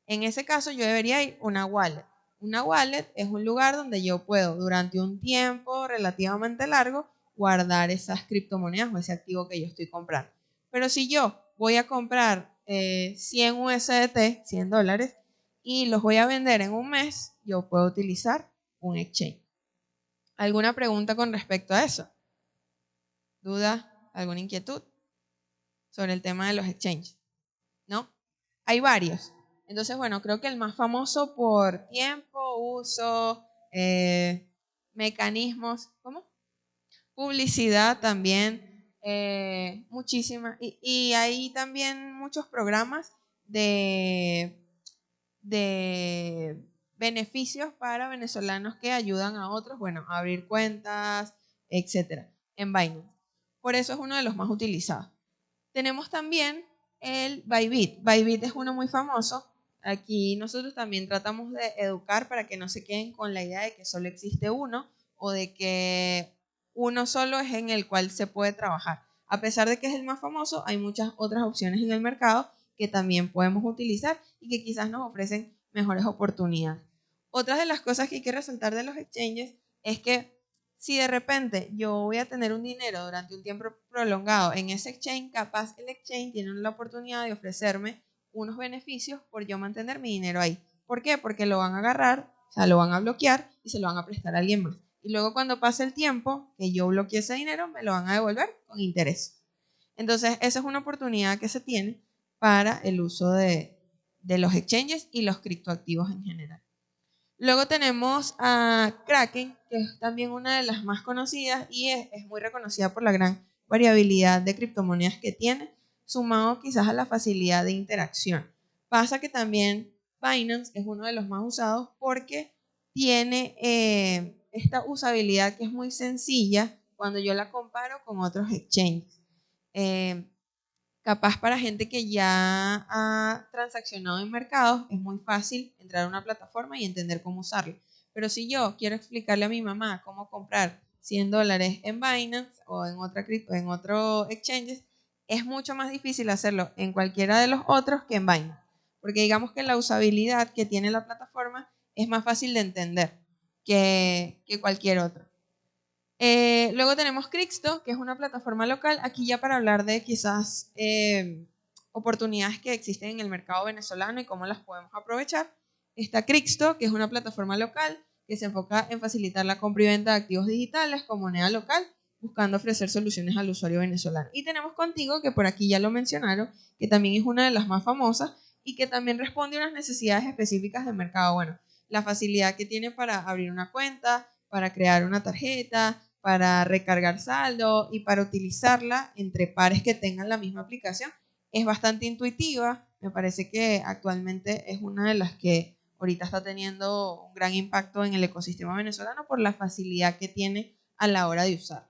Speaker 2: En ese caso, yo debería ir a una wallet. Una wallet es un lugar donde yo puedo, durante un tiempo relativamente largo, guardar esas criptomonedas o ese activo que yo estoy comprando. Pero si yo voy a comprar 100 USDT, 100 dólares, y los voy a vender en un mes, yo puedo utilizar un exchange. ¿Alguna pregunta con respecto a eso? ¿Duda? ¿Alguna inquietud sobre el tema de los exchanges? ¿No? Hay varios. Entonces, bueno, creo que el más famoso por tiempo, uso, mecanismos, ¿cómo? Publicidad también, muchísima. Y hay también muchos programas de beneficios para venezolanos que ayudan a otros, bueno, a abrir cuentas, etcétera, en Binance. Por eso es uno de los más utilizados. Tenemos también el Bybit. Bybit es uno muy famoso. Aquí nosotros también tratamos de educar para que no se queden con la idea de que solo existe uno o de que uno solo es en el cual se puede trabajar. A pesar de que es el más famoso, hay muchas otras opciones en el mercado que también podemos utilizar y que quizás nos ofrecen mejores oportunidades. Otra de las cosas que hay que resaltar de los exchanges es que si de repente yo voy a tener un dinero durante un tiempo prolongado en ese exchange, capaz el exchange tiene la oportunidad de ofrecerme unos beneficios por yo mantener mi dinero ahí. ¿Por qué? Porque lo van a agarrar, o sea, lo van a bloquear y se lo van a prestar a alguien más. Y luego cuando pase el tiempo que yo bloqueé ese dinero, me lo van a devolver con interés. Entonces, esa es una oportunidad que se tiene para el uso de los exchanges y los criptoactivos en general. Luego tenemos a Kraken, que es también una de las más conocidas y es muy reconocida por la gran variabilidad de criptomonedas que tiene, sumado quizás a la facilidad de interacción. Pasa que también Binance es uno de los más usados porque tiene esta usabilidad que es muy sencilla cuando yo la comparo con otros exchanges. Capaz para gente que ya ha transaccionado en mercados, es muy fácil entrar a una plataforma y entender cómo usarla. Pero si yo quiero explicarle a mi mamá cómo comprar 100 dólares en Binance o en otro exchange, es mucho más difícil hacerlo en cualquiera de los otros que en Binance. Porque digamos que la usabilidad que tiene la plataforma es más fácil de entender que cualquier otro. Luego tenemos Crixto, que es una plataforma local, aquí ya para hablar de quizás oportunidades que existen en el mercado venezolano y cómo las podemos aprovechar. Está Crixto, que es una plataforma local que se enfoca en facilitar la compra y venta de activos digitales con moneda local, buscando ofrecer soluciones al usuario venezolano. Y tenemos Contigo, que por aquí ya lo mencionaron, que también es una de las más famosas y que también responde a unas necesidades específicas del mercado. Bueno, la facilidad que tiene para abrir una cuenta, para crear una tarjeta, para recargar saldo y para utilizarla entre pares que tengan la misma aplicación. Es bastante intuitiva, me parece que actualmente es una de las que ahorita está teniendo un gran impacto en el ecosistema venezolano por la facilidad que tiene a la hora de usar.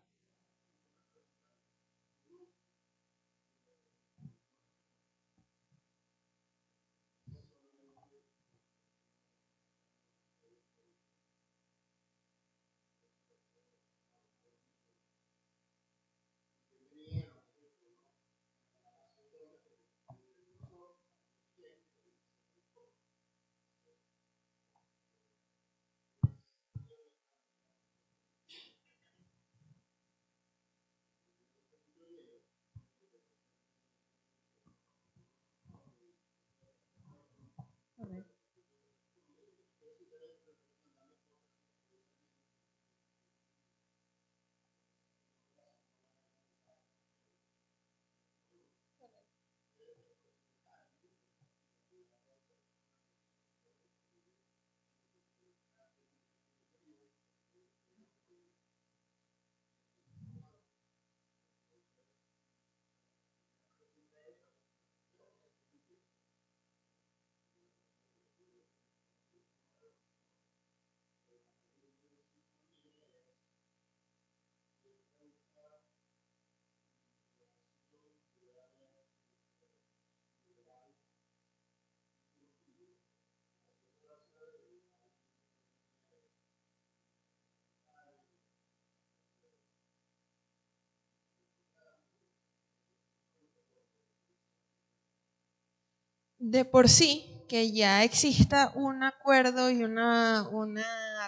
Speaker 2: de por sí que ya exista un acuerdo y una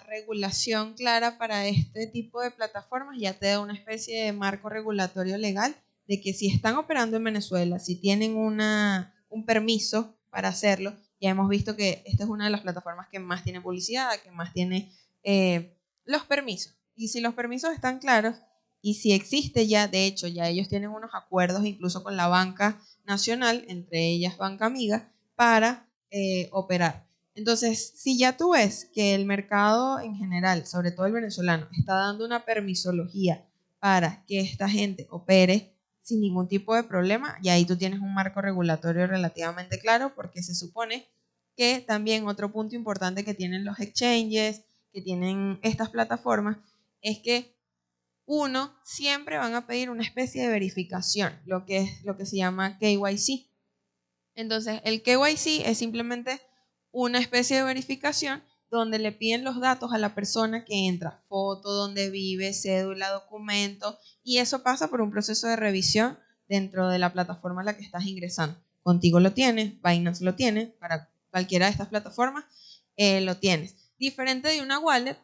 Speaker 2: regulación clara para este tipo de plataformas, ya te da una especie de marco regulatorio legal de que si están operando en Venezuela, si tienen un permiso para hacerlo, ya hemos visto que esta es una de las plataformas que más tiene publicidad, que más tiene los permisos. Y si los permisos están claros, y si existe ya, de hecho, ya ellos tienen unos acuerdos incluso con la banca nacional, entre ellas Banca Amiga, para operar. Entonces, si ya tú ves que el mercado en general, sobre todo el venezolano, está dando una permisología para que esta gente opere sin ningún tipo de problema, y ahí tú tienes un marco regulatorio relativamente claro, porque se supone que también otro punto importante que tienen los exchanges, que tienen estas plataformas, es que uno, siempre van a pedir una especie de verificación, lo que se llama KYC. Entonces, el KYC es simplemente una especie de verificación donde le piden los datos a la persona que entra, foto, dónde vive, cédula, documento, y eso pasa por un proceso de revisión dentro de la plataforma a la que estás ingresando. Contigo lo tienes, Binance lo tiene, para cualquiera de estas plataformas lo tienes. Diferente de una wallet,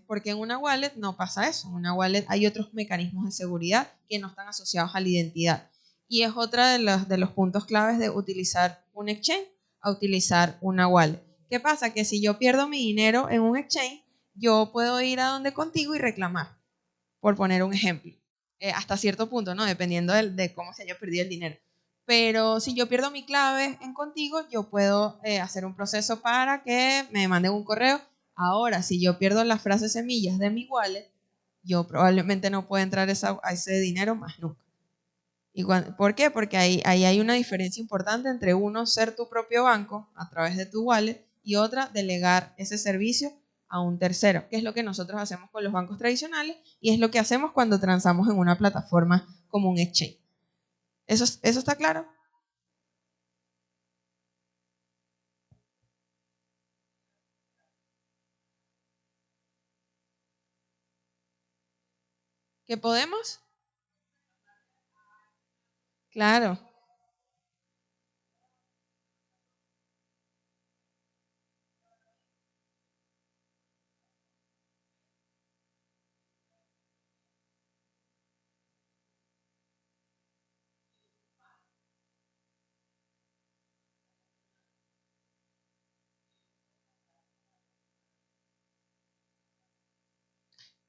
Speaker 2: porque en una wallet no pasa eso. En una wallet hay otros mecanismos de seguridad que no están asociados a la identidad. Y es otra de los puntos claves de utilizar un exchange a utilizar una wallet. ¿Qué pasa? Que si yo pierdo mi dinero en un exchange, yo puedo ir a donde contigo y reclamar, por poner un ejemplo. Hasta cierto punto, ¿no? Dependiendo de cómo se haya perdido el dinero. Pero si yo pierdo mi clave en contigo, yo puedo hacer un proceso para que me manden un correo. Ahora, si yo pierdo las frases semillas de mi wallet, yo probablemente no pueda entrar a ese dinero más nunca. ¿Por qué? Porque ahí hay una diferencia importante entre uno ser tu propio banco a través de tu wallet y otra delegar ese servicio a un tercero, que es lo que nosotros hacemos con los bancos tradicionales y es lo que hacemos cuando transamos en una plataforma como un exchange. ¿Eso está claro? ¿Qué podemos? Claro.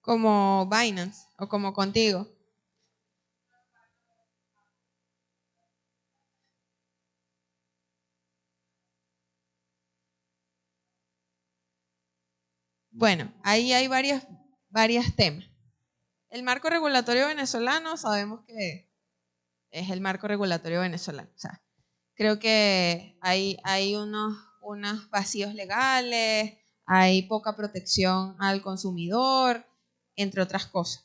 Speaker 2: Como Binance o como contigo. Bueno, ahí hay varias temas. El marco regulatorio venezolano sabemos que es el marco regulatorio venezolano. O sea, creo que hay unos vacíos legales, hay poca protección al consumidor, entre otras cosas.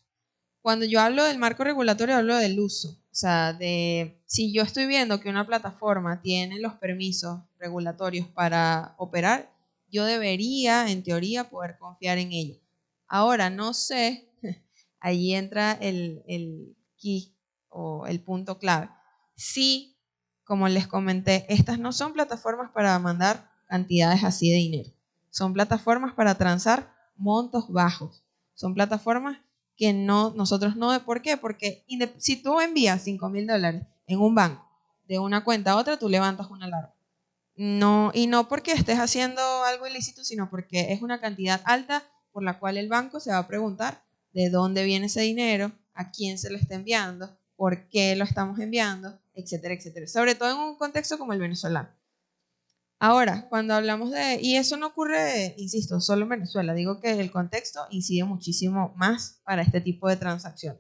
Speaker 2: Cuando yo hablo del marco regulatorio, hablo del uso. O sea, de si yo estoy viendo que una plataforma tiene los permisos regulatorios para operar, yo debería, en teoría, poder confiar en ella. Ahora, no sé, allí entra el key o el punto clave. Si, como les comenté, estas no son plataformas para mandar cantidades así de dinero. Son plataformas para transar montos bajos. Son plataformas que nosotros no. ¿Por qué? Porque si tú envías $5,000 en un banco de una cuenta a otra, tú levantas una alarma. No, y no porque estés haciendo algo ilícito, sino porque es una cantidad alta por la cual el banco se va a preguntar de dónde viene ese dinero, a quién se lo está enviando, por qué lo estamos enviando, etcétera, etcétera. Sobre todo en un contexto como el venezolano. Ahora, cuando hablamos y eso no ocurre, insisto, solo en Venezuela, digo que el contexto incide muchísimo más para este tipo de transacción.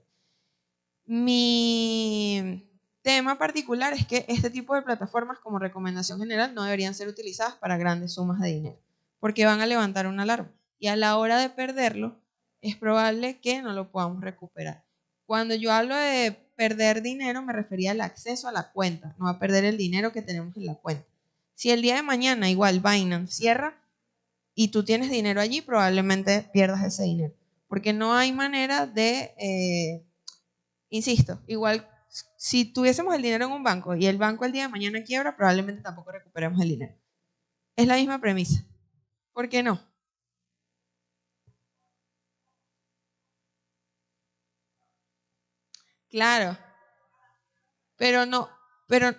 Speaker 2: Mi tema particular es que este tipo de plataformas, como recomendación general, no deberían ser utilizadas para grandes sumas de dinero, porque van a levantar una alarma y a la hora de perderlo es probable que no lo podamos recuperar. Cuando yo hablo de perder dinero me refería al acceso a la cuenta, no a perder el dinero que tenemos en la cuenta. Si el día de mañana igual Binance cierra y tú tienes dinero allí, probablemente pierdas ese dinero, porque no hay manera de insisto, igual si tuviésemos el dinero en un banco y el banco el día de mañana quiebra, probablemente tampoco recuperemos el dinero. Es la misma premisa. ¿Por qué no? Claro, pero no, pero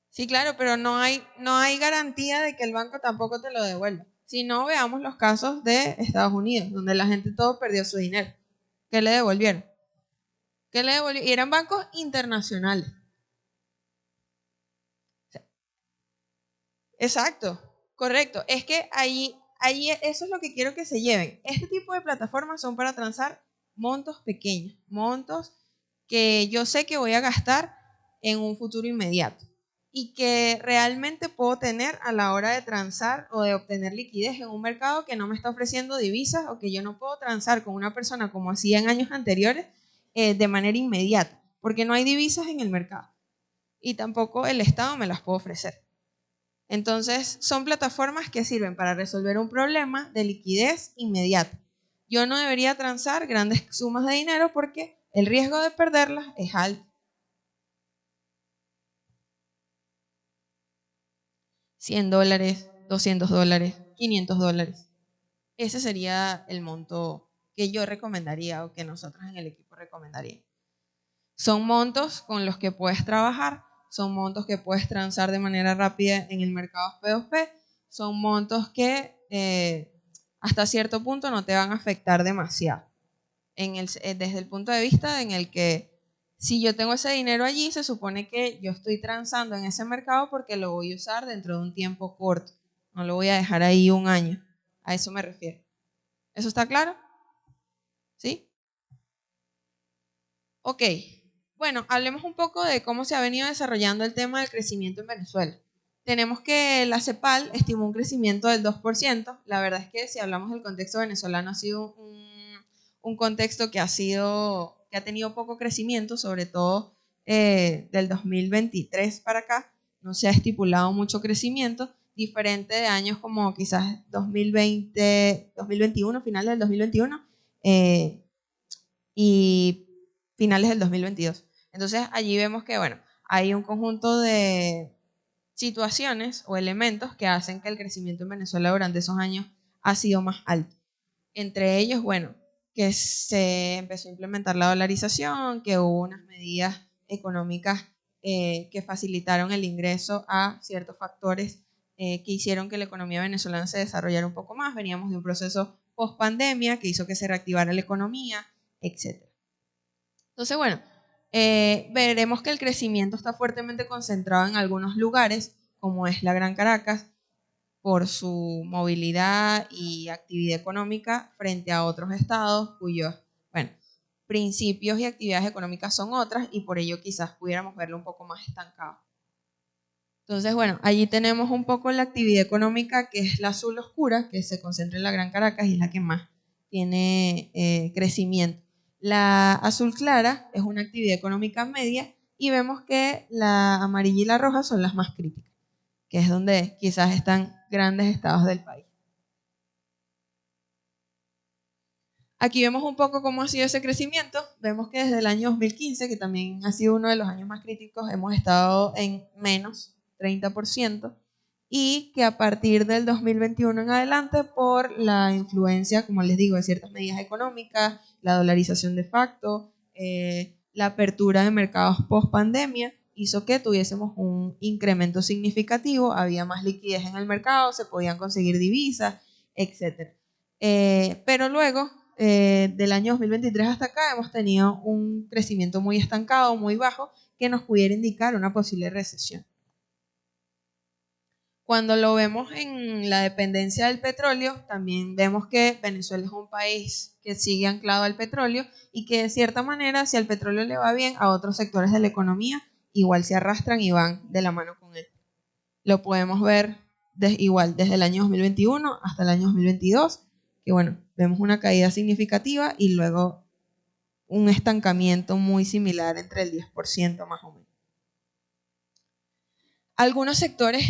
Speaker 2: sí, claro, pero no hay garantía de que el banco tampoco te lo devuelva. Si no, veamos los casos de Estados Unidos, donde la gente todo perdió su dinero. ¿Qué le devolvieron? ¿Qué le devolvieron? Y eran bancos internacionales. Exacto, correcto. Es que ahí eso es lo que quiero que se lleven. Este tipo de plataformas son para transar montos pequeños, montos que yo sé que voy a gastar en un futuro inmediato y que realmente puedo tener a la hora de transar o de obtener liquidez en un mercado que no me está ofreciendo divisas o que yo no puedo transar con una persona como hacía en años anteriores de manera inmediata, porque no hay divisas en el mercado y tampoco el Estado me las puede ofrecer. Entonces, son plataformas que sirven para resolver un problema de liquidez inmediata. Yo no debería transar grandes sumas de dinero porque el riesgo de perderlas es alto. $100, $200, $500. Ese sería el monto que yo recomendaría o que nosotros en el equipo recomendaríamos. Son montos con los que puedes trabajar, son montos que puedes transar de manera rápida en el mercado P2P, son montos que hasta cierto punto no te van a afectar demasiado. Desde el punto de vista en el que si yo tengo ese dinero allí, se supone que yo estoy transando en ese mercado porque lo voy a usar dentro de un tiempo corto. No lo voy a dejar ahí un año. A eso me refiero. ¿Eso está claro? ¿Sí? Ok. Bueno, hablemos un poco de cómo se ha venido desarrollando el tema del crecimiento en Venezuela. Tenemos que la CEPAL estimó un crecimiento del 2%. La verdad es que si hablamos del contexto venezolano ha sido un contexto que ha tenido poco crecimiento, sobre todo del 2023 para acá. No se ha estipulado mucho crecimiento, diferente de años como quizás 2020, 2021, finales del 2021 y finales del 2022. Entonces allí vemos que, bueno, hay un conjunto de situaciones o elementos que hacen que el crecimiento en Venezuela durante esos años ha sido más alto. Entre ellos, bueno, que se empezó a implementar la dolarización, que hubo unas medidas económicas que facilitaron el ingreso a ciertos factores que hicieron que la economía venezolana se desarrollara un poco más. Veníamos de un proceso post-pandemia que hizo que se reactivara la economía, etc. Entonces, bueno, veremos que el crecimiento está fuertemente concentrado en algunos lugares, como es la Gran Caracas, por su movilidad y actividad económica frente a otros estados cuyos, bueno, principios y actividades económicas son otras y por ello quizás pudiéramos verlo un poco más estancado. Entonces, bueno, allí tenemos un poco la actividad económica que es la azul oscura, que se concentra en la Gran Caracas y es la que más tiene crecimiento. La azul clara es una actividad económica media y vemos que la amarilla y la roja son las más críticas, que es donde quizás están grandes estados del país. Aquí vemos un poco cómo ha sido ese crecimiento. Vemos que desde el año 2015, que también ha sido uno de los años más críticos, hemos estado en menos 30%, y que a partir del 2021 en adelante, por la influencia, como les digo, de ciertas medidas económicas, la dolarización de facto, la apertura de mercados post pandemia, hizo que tuviésemos un incremento significativo, había más liquidez en el mercado, se podían conseguir divisas, etc. Pero luego, del año 2023 hasta acá, hemos tenido un crecimiento muy estancado, muy bajo, que nos pudiera indicar una posible recesión. Cuando lo vemos en la dependencia del petróleo, también vemos que Venezuela es un país que sigue anclado al petróleo y que de cierta manera, si al petróleo le va bien, a otros sectores de la economía igual se arrastran y van de la mano con él. Lo podemos ver igual desde el año 2021 hasta el año 2022, que bueno, vemos una caída significativa y luego un estancamiento muy similar entre el 10% más o menos. Algunos sectores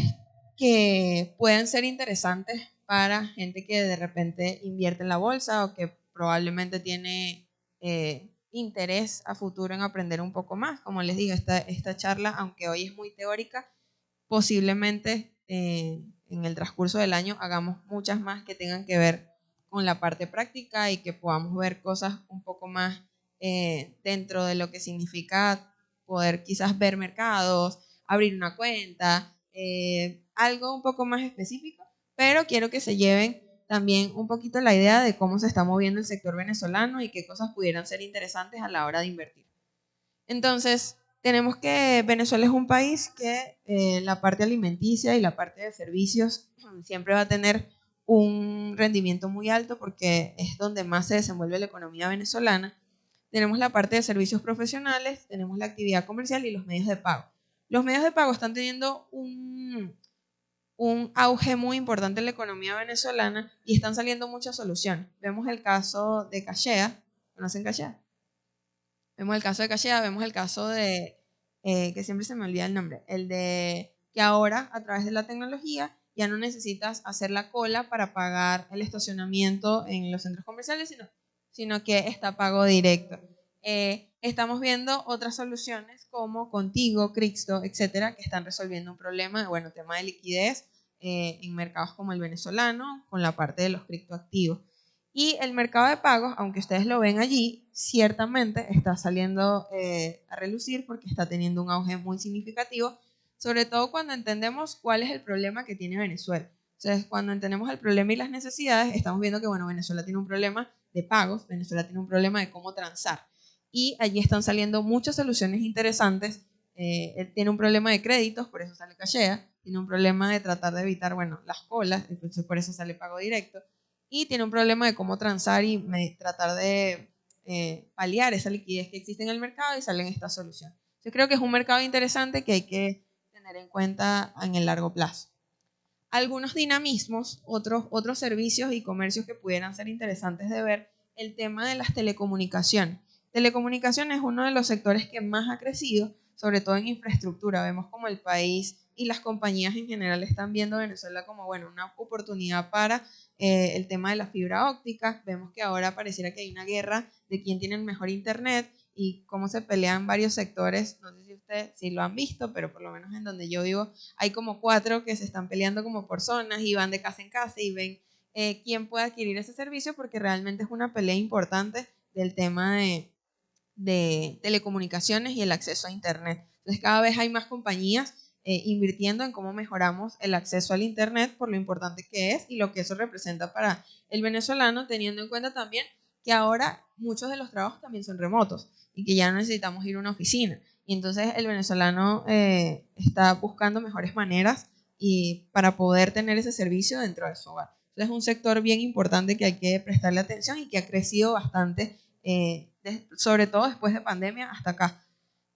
Speaker 2: que pueden ser interesantes para gente que de repente invierte en la bolsa o que probablemente tiene interés a futuro en aprender un poco más. Como les digo, esta charla, aunque hoy es muy teórica, posiblemente en el transcurso del año hagamos muchas más que tengan que ver con la parte práctica y que podamos ver cosas un poco más dentro de lo que significa poder quizás ver mercados, abrir una cuenta, algo un poco más específico, pero quiero que se lleven también un poquito la idea de cómo se está moviendo el sector venezolano y qué cosas pudieran ser interesantes a la hora de invertir. Entonces, tenemos que Venezuela es un país que la parte alimenticia y la parte de servicios siempre va a tener un rendimiento muy alto porque es donde más se desenvuelve la economía venezolana. Tenemos la parte de servicios profesionales, tenemos la actividad comercial y los medios de pago. Los medios de pago están teniendo un auge muy importante en la economía venezolana y están saliendo muchas soluciones. Vemos el caso de Cachea. ¿Conocen Cachea? Vemos el caso de Cachea, vemos el caso de, que siempre se me olvida el nombre, el de que ahora a través de la tecnología ya no necesitas hacer la cola para pagar el estacionamiento en los centros comerciales, sino que está pago directo. Estamos viendo otras soluciones como Contigo, Crixto, etcétera, que están resolviendo un problema, bueno, tema de liquidez en mercados como el venezolano, con la parte de los criptoactivos. Y el mercado de pagos, aunque ustedes lo ven allí, ciertamente está saliendo a relucir porque está teniendo un auge muy significativo, sobre todo cuando entendemos cuál es el problema que tiene Venezuela. Entonces, cuando entendemos el problema y las necesidades, estamos viendo que, bueno, Venezuela tiene un problema de pagos, Venezuela tiene un problema de cómo transar. Y allí están saliendo muchas soluciones interesantes. Él tiene un problema de créditos, por eso sale Cachea, tiene un problema de tratar de evitar, bueno, las colas, entonces por eso sale pago directo, y tiene un problema de cómo transar y tratar de paliar esa liquidez que existe en el mercado y salen estas soluciones. Yo creo que es un mercado interesante que hay que tener en cuenta en el largo plazo. Algunos dinamismos, otros servicios y comercios que pudieran ser interesantes de ver, el tema de las telecomunicaciones. Telecomunicaciones es uno de los sectores que más ha crecido, sobre todo en infraestructura. Vemos como el país y las compañías en general están viendo a Venezuela como, bueno, una oportunidad para el tema de la fibra óptica. Vemos que ahora pareciera que hay una guerra de quién tiene el mejor internet y cómo se pelean varios sectores. No sé si ustedes sí lo han visto, pero por lo menos en donde yo vivo hay como 4 que se están peleando como por zonas y van de casa en casa y ven quién puede adquirir ese servicio, porque realmente es una pelea importante del tema de telecomunicaciones y el acceso a internet. Entonces cada vez hay más compañías invirtiendo en cómo mejoramos el acceso al internet por lo importante que es y lo que eso representa para el venezolano, teniendo en cuenta también que ahora muchos de los trabajos también son remotos y que ya no necesitamos ir a una oficina. Y entonces el venezolano está buscando mejores maneras y para poder tener ese servicio dentro de su hogar. Entonces es un sector bien importante que hay que prestarle atención y que ha crecido bastante, sobre todo después de pandemia hasta acá.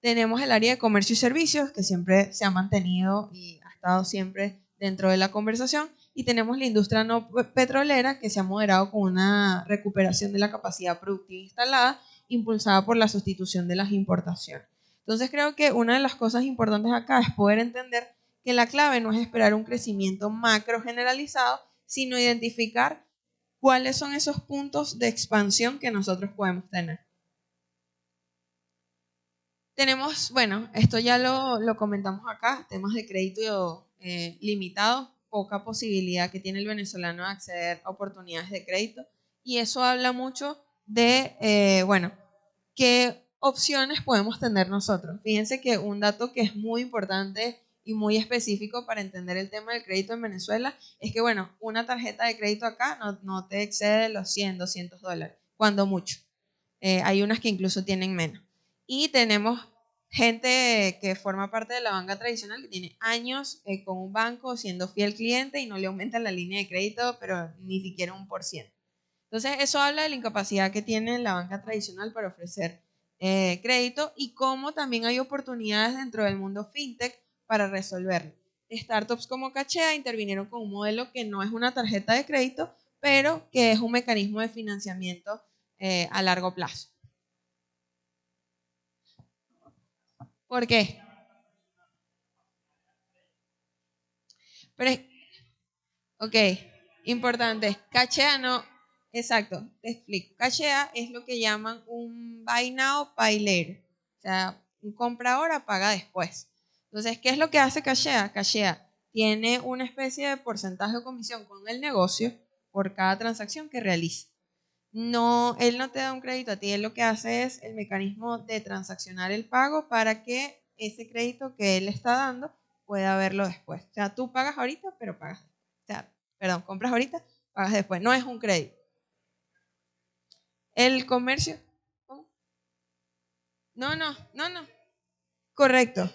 Speaker 2: Tenemos el área de comercio y servicios, que siempre se ha mantenido y ha estado siempre dentro de la conversación. Y tenemos la industria no petrolera, que se ha moderado con una recuperación de la capacidad productiva instalada, impulsada por la sustitución de las importaciones. Entonces creo que una de las cosas importantes acá es poder entender que la clave no es esperar un crecimiento macro generalizado, sino identificar cuáles son esos puntos de expansión que nosotros podemos tener. Tenemos, bueno, esto ya lo comentamos acá, temas de crédito limitado, poca posibilidad que tiene el venezolano de acceder a oportunidades de crédito, y eso habla mucho de, bueno, qué opciones podemos tener nosotros. Fíjense que un dato que es muy importante y muy específico para entender el tema del crédito en Venezuela es que, bueno, una tarjeta de crédito acá no te excede los 100, $200, cuando mucho. Hay unas que incluso tienen menos. Y tenemos gente que forma parte de la banca tradicional que tiene años con un banco siendo fiel cliente y no le aumentan la línea de crédito, pero ni siquiera 1%. Entonces, eso habla de la incapacidad que tiene la banca tradicional para ofrecer crédito y cómo también hay oportunidades dentro del mundo fintech para resolverlo. Startups como Cachea intervinieron con un modelo que no es una tarjeta de crédito, pero que es un mecanismo de financiamiento a largo plazo. ¿Por qué? Pero, ok, importante. Cachea no, Exacto, te explico. Cachea es lo que llaman un buy now, pay later. O sea, un compra ahora, paga después. Entonces, ¿qué es lo que hace Cachea? Cachea tiene una especie de porcentaje de comisión con el negocio por cada transacción que realiza. No, él no te da un crédito a ti, él lo que hace es el mecanismo de transaccionar el pago para que ese crédito que él está dando pueda verlo después. O sea, tú pagas ahorita, pero pagas después. O sea, perdón, compras ahorita, pagas después. No es un crédito. El comercio. ¿Cómo? No. Correcto,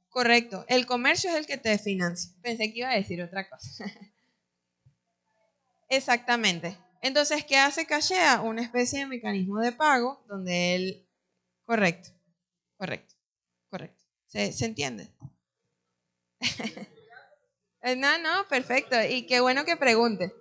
Speaker 2: correcto. El comercio es el que te financia. Pensé que iba a decir otra cosa. Exactamente. Entonces, ¿qué hace Cachea? Una especie de mecanismo de pago donde él... Correcto, correcto. ¿Se entiende? No, perfecto. Y qué bueno que pregunte.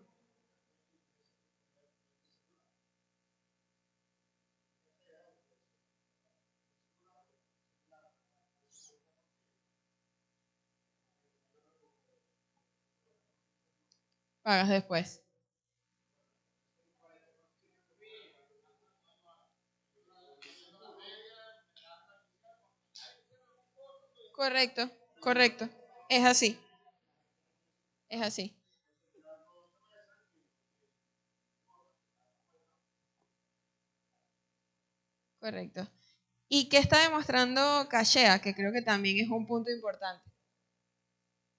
Speaker 2: Pagas después. Correcto, correcto. Es así, es así. Correcto. ¿Y qué está demostrando Cachea? Que creo que también es un punto importante.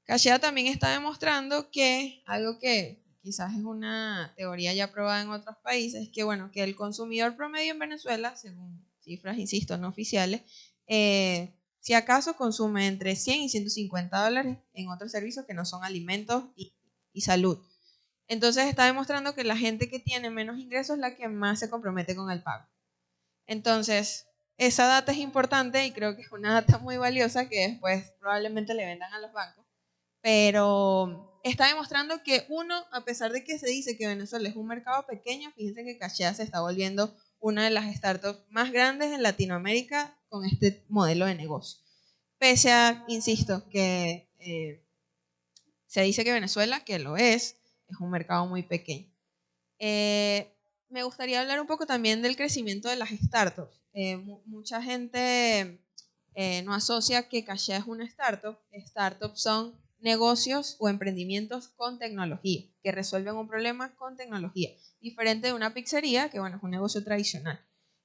Speaker 2: Cachea también está demostrando que algo que quizás es una teoría ya probada en otros países, que bueno, que el consumidor promedio en Venezuela, según cifras, insisto, no oficiales, si acaso consume entre 100 y 150 dólares en otros servicios que no son alimentos y salud. Entonces está demostrando que la gente que tiene menos ingresos es la que más se compromete con el pago. Entonces, esa data es importante y creo que es una data muy valiosa que después probablemente le vendan a los bancos, pero está demostrando que uno, a pesar de que se dice que Venezuela es un mercado pequeño, fíjense que Cachea se está volviendo una de las startups más grandes en Latinoamérica con este modelo de negocio. Pese a, insisto, que se dice que Venezuela, que lo es un mercado muy pequeño. Me gustaría hablar un poco también del crecimiento de las startups. Mucha gente no asocia que Cachea es una startup. Startups son negocios o emprendimientos con tecnología, que resuelven un problema con tecnología, diferente de una pizzería, que bueno, es un negocio tradicional.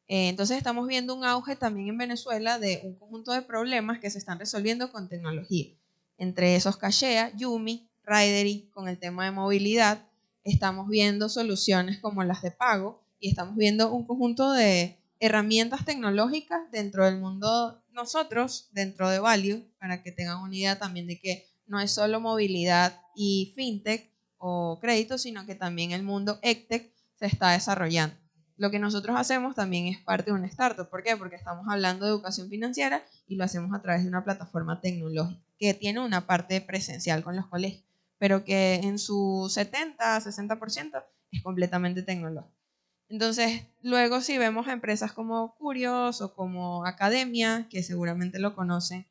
Speaker 2: Entonces estamos viendo un auge también en Venezuela de un conjunto de problemas que se están resolviendo con tecnología. Entre esos Cachea, Yumi, Ridery, con el tema de movilidad. Estamos viendo soluciones como las de pago y estamos viendo un conjunto de herramientas tecnológicas dentro del mundo, nosotros, dentro de Value, para que tengan una idea también de que no es solo movilidad y fintech o crédito, sino que también el mundo EdTech se está desarrollando. Lo que nosotros hacemos también es parte de un startup. ¿Por qué? Porque estamos hablando de educación financiera y lo hacemos a través de una plataforma tecnológica que tiene una parte presencial con los colegios, pero que en su 70-60% es completamente tecnológico. Entonces, luego si vemos empresas como Curios o como Academia, que seguramente lo conocen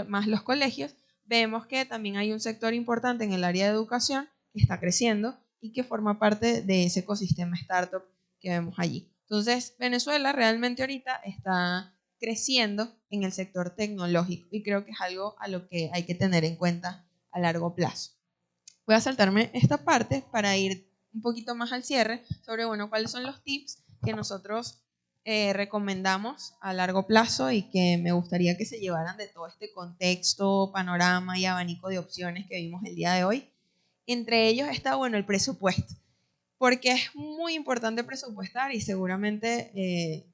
Speaker 2: más los colegios, vemos que también hay un sector importante en el área de educación que está creciendo y que forma parte de ese ecosistema startup que vemos allí. Entonces, Venezuela realmente ahorita está creciendo en el sector tecnológico y creo que es algo a lo que hay que tener en cuenta a largo plazo. Voy a saltarme esta parte para ir un poquito más al cierre sobre, bueno, cuáles son los tips que nosotros recomendamos a largo plazo y que me gustaría que se llevaran de todo este contexto, panorama y abanico de opciones que vimos el día de hoy. Entre ellos está, bueno, el presupuesto, porque es muy importante presupuestar y seguramente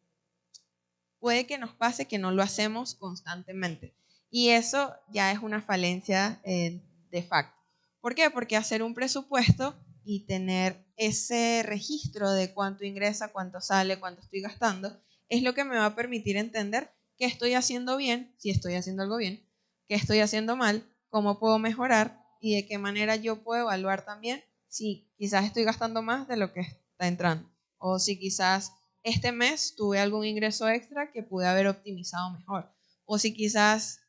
Speaker 2: puede que nos pase que no lo hacemos constantemente. Y eso ya es una falencia de facto. ¿Por qué? Porque hacer un presupuesto y tener ese registro de cuánto ingresa, cuánto sale, cuánto estoy gastando, es lo que me va a permitir entender qué estoy haciendo bien, si estoy haciendo algo bien, qué estoy haciendo mal, cómo puedo mejorar y de qué manera yo puedo evaluar también si quizás estoy gastando más de lo que está entrando o si quizás este mes tuve algún ingreso extra que pude haber optimizado mejor. O si quizás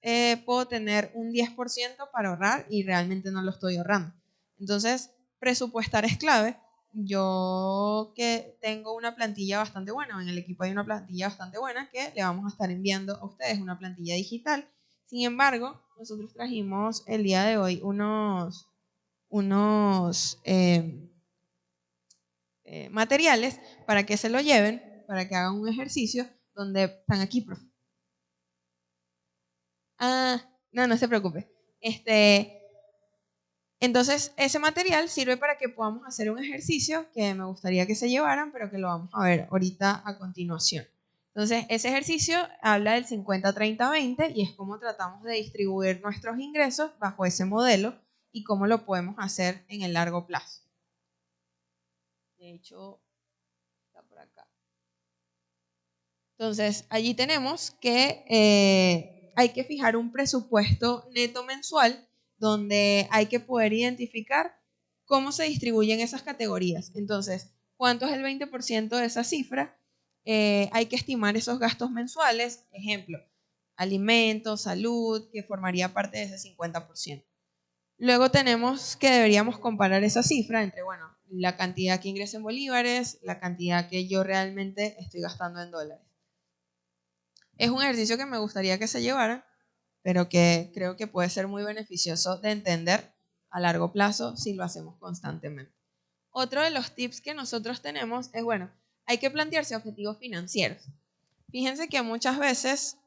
Speaker 2: puedo tener un 10% para ahorrar y realmente no lo estoy ahorrando. Entonces, presupuestar es clave. yo que tengo una plantilla bastante buena, en el equipo hay una plantilla bastante buena que le vamos a estar enviando a ustedes una plantilla digital. Sin embargo, nosotros trajimos el día de hoy unos materiales para que se lo lleven, para que hagan un ejercicio donde están aquí, profe. No se preocupe. Entonces, ese material sirve para que podamos hacer un ejercicio que me gustaría que se llevaran, pero que lo vamos a ver ahorita a continuación. Entonces, ese ejercicio habla del 50-30-20 y es cómo tratamos de distribuir nuestros ingresos bajo ese modelo y cómo lo podemos hacer en el largo plazo. De hecho, está por acá. Entonces, allí tenemos que hay que fijar un presupuesto neto mensual donde hay que poder identificar cómo se distribuyen esas categorías. Entonces, ¿cuánto es el 20% de esa cifra? Hay que estimar esos gastos mensuales, ejemplo, alimentos, salud, que formaría parte de ese 50%. Luego tenemos que deberíamos comparar esa cifra entre, bueno, la cantidad que ingresa en bolívares, la cantidad que yo realmente estoy gastando en dólares. Es un ejercicio que me gustaría que se llevara, pero que creo que puede ser muy beneficioso de entender a largo plazo si lo hacemos constantemente. Otro de los tips que nosotros tenemos es, bueno, hay que plantearse objetivos financieros. Fíjense que muchas veces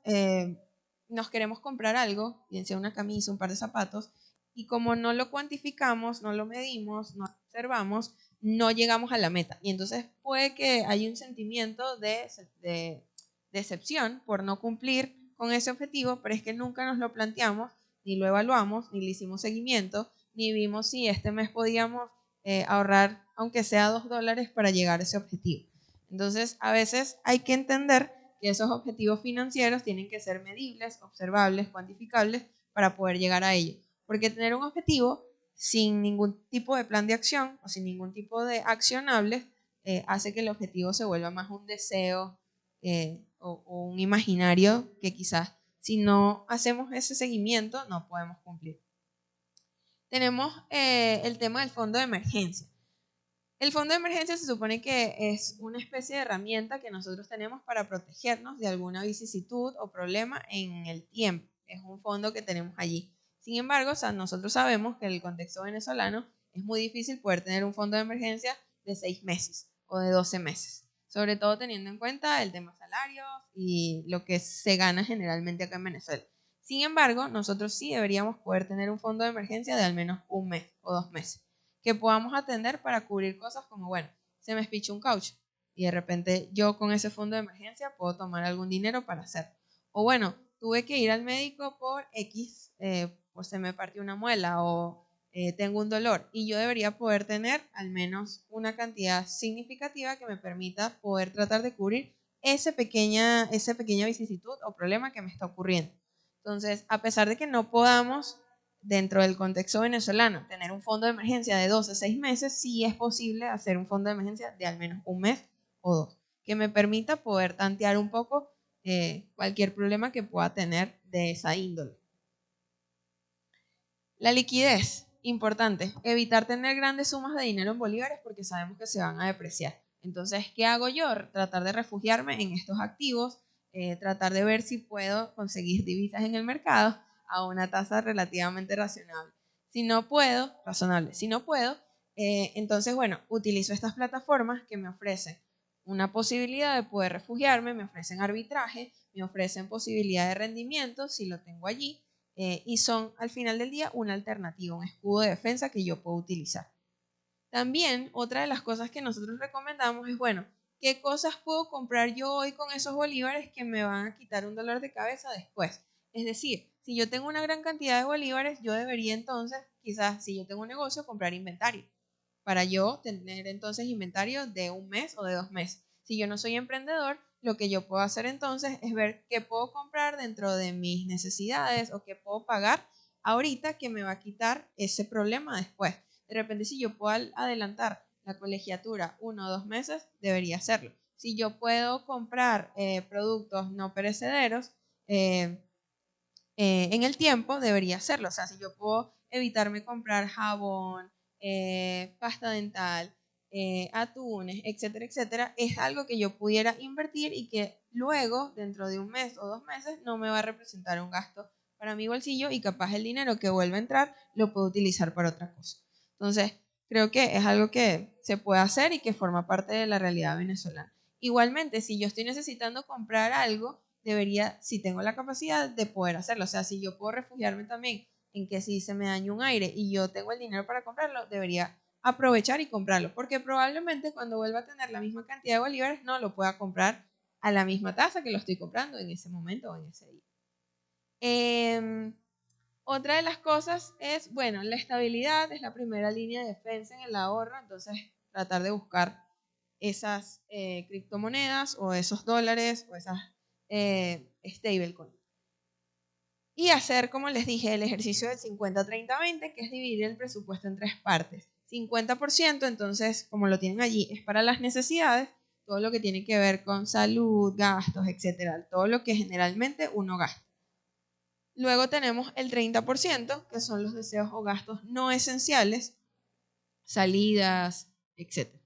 Speaker 2: nos queremos comprar algo, bien sea una camisa, un par de zapatos, y como no lo cuantificamos, no lo medimos, no lo observamos, no llegamos a la meta. Y entonces puede que haya un sentimiento de decepción por no cumplir con ese objetivo, pero es que nunca nos lo planteamos, ni lo evaluamos, ni le hicimos seguimiento, ni vimos si este mes podíamos ahorrar, aunque sea $2 para llegar a ese objetivo. Entonces, a veces hay que entender que esos objetivos financieros tienen que ser medibles, observables, cuantificables para poder llegar a ello. Porque tener un objetivo sin ningún tipo de plan de acción o sin ningún tipo de accionables hace que el objetivo se vuelva más un deseo o un imaginario que quizás si no hacemos ese seguimiento no podemos cumplir. Tenemos el tema del fondo de emergencia. El fondo de emergencia se supone que es una especie de herramienta que nosotros tenemos para protegernos de alguna vicisitud o problema en el tiempo. Es un fondo que tenemos allí. Sin embargo, nosotros sabemos que en el contexto venezolano es muy difícil poder tener un fondo de emergencia de 6 meses o de 12 meses, sobre todo teniendo en cuenta el tema salarios y lo que se gana generalmente acá en Venezuela. Sin embargo, nosotros sí deberíamos poder tener un fondo de emergencia de al menos 1 mes o 2 meses que podamos atender para cubrir cosas como, bueno, se me espichó un caucho y de repente yo con ese fondo de emergencia puedo tomar algún dinero para hacerlo. O bueno, tuve que ir al médico por X, pues se me partió una muela o tengo un dolor y yo debería poder tener al menos una cantidad significativa que me permita poder tratar de cubrir esa pequeña vicisitud o problema que me está ocurriendo. Entonces, a pesar de que no podamos dentro del contexto venezolano, tener un fondo de emergencia de 12 a 6 meses, sí es posible hacer un fondo de emergencia de al menos 1 mes o 2, que me permita poder tantear un poco cualquier problema que pueda tener de esa índole. La liquidez, importante, evitar tener grandes sumas de dinero en bolívares porque sabemos que se van a depreciar. Entonces, ¿qué hago yo? Tratar de refugiarme en estos activos, tratar de ver si puedo conseguir divisas en el mercado a una tasa relativamente razonable. Si no puedo, entonces, bueno, utilizo estas plataformas que me ofrecen una posibilidad de poder refugiarme, me ofrecen arbitraje, me ofrecen posibilidad de rendimiento si lo tengo allí y son al final del día una alternativa, un escudo de defensa que yo puedo utilizar. También otra de las cosas que nosotros recomendamos es, bueno, ¿qué cosas puedo comprar yo hoy con esos bolívares que me van a quitar un dolor de cabeza después? Es decir, si yo tengo una gran cantidad de bolívares, yo debería entonces, quizás si yo tengo un negocio, comprar inventario, para yo tener entonces inventario de 1 mes o de 2 meses. Si yo no soy emprendedor, lo que yo puedo hacer entonces es ver qué puedo comprar dentro de mis necesidades o qué puedo pagar ahorita que me va a quitar ese problema después. De repente, si yo puedo adelantar la colegiatura 1 o 2 meses, debería hacerlo. Si yo puedo comprar productos no perecederos en el tiempo, debería hacerlo. O sea, si yo puedo evitarme comprar jabón, pasta dental, atunes, etcétera, etcétera, es algo que yo pudiera invertir y que luego, dentro de un mes o 2 meses, no me va a representar un gasto para mi bolsillo y capaz el dinero que vuelva a entrar lo puedo utilizar para otra cosa. Entonces, creo que es algo que se puede hacer y que forma parte de la realidad venezolana. Igualmente, si yo estoy necesitando comprar algo, debería, si tengo la capacidad de poder hacerlo. O sea, si yo puedo refugiarme también en que si se me daña un aire y yo tengo el dinero para comprarlo, debería aprovechar y comprarlo, porque probablemente cuando vuelva a tener la misma cantidad de bolívares no lo pueda comprar a la misma tasa que lo estoy comprando en ese momento o en ese día. Otra de las cosas es, bueno, la estabilidad es la primera línea de defensa en el ahorro, entonces tratar de buscar esas criptomonedas o esos dólares o esas stablecoins. Y hacer, como les dije, el ejercicio del 50-30-20, que es dividir el presupuesto en 3 partes. 50%, entonces, como lo tienen allí, es para las necesidades, todo lo que tiene que ver con salud, gastos, etcétera, todo lo que generalmente uno gasta. Luego tenemos el 30%, que son los deseos o gastos no esenciales, salidas, etcétera.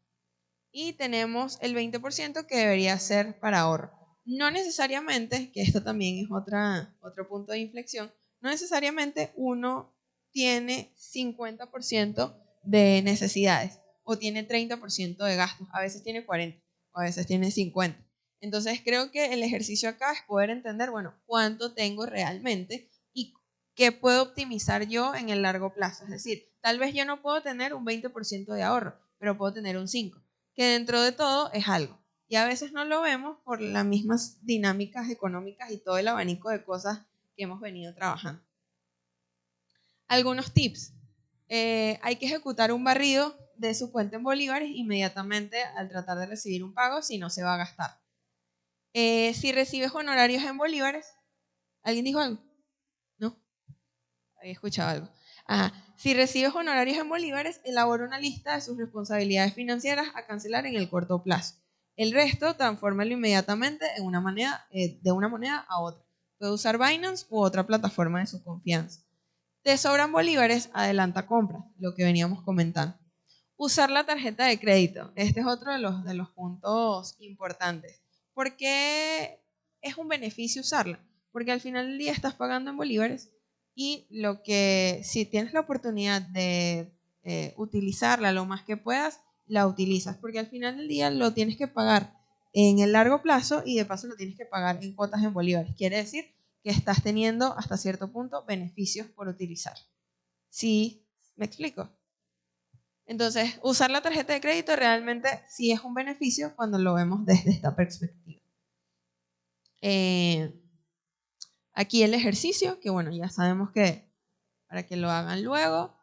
Speaker 2: Y tenemos el 20% que debería ser para ahorro. No necesariamente, que esto también es otro punto de inflexión, no necesariamente uno tiene 50% de necesidades o tiene 30% de gastos. A veces tiene 40 o a veces tiene 50. Entonces creo que el ejercicio acá es poder entender, bueno, cuánto tengo realmente y qué puedo optimizar yo en el largo plazo. Es decir, tal vez yo no puedo tener un 20% de ahorro, pero puedo tener un 5%, que dentro de todo es algo. Y a veces no lo vemos por las mismas dinámicas económicas y todo el abanico de cosas que hemos venido trabajando. Algunos tips. Hay que ejecutar un barrido de su cuenta en bolívares inmediatamente al tratar de recibir un pago, si no se va a gastar. Si recibes honorarios en bolívares, ¿alguien dijo algo? ¿No? Había escuchado algo. Si recibes honorarios en bolívares, elabora una lista de sus responsabilidades financieras a cancelar en el corto plazo. El resto, transfórmalo inmediatamente en una moneda, de una moneda a otra. Puede usar Binance u otra plataforma de su confianza. Te sobran bolívares, adelanta compras, lo que veníamos comentando. Usar la tarjeta de crédito. Este es otro de los puntos importantes. ¿Por qué es un beneficio usarla? Porque al final del día estás pagando en bolívares y lo que, si tienes la oportunidad de utilizarla lo más que puedas, la utilizas. Porque al final del día lo tienes que pagar en el largo plazo y de paso lo tienes que pagar en cuotas en bolívares. Quiere decir que estás teniendo hasta cierto punto beneficios por utilizar. ¿Sí? ¿Me explico? Entonces, usar la tarjeta de crédito realmente sí es un beneficio cuando lo vemos desde esta perspectiva. Aquí el ejercicio, que bueno, ya sabemos que para que lo hagan luego.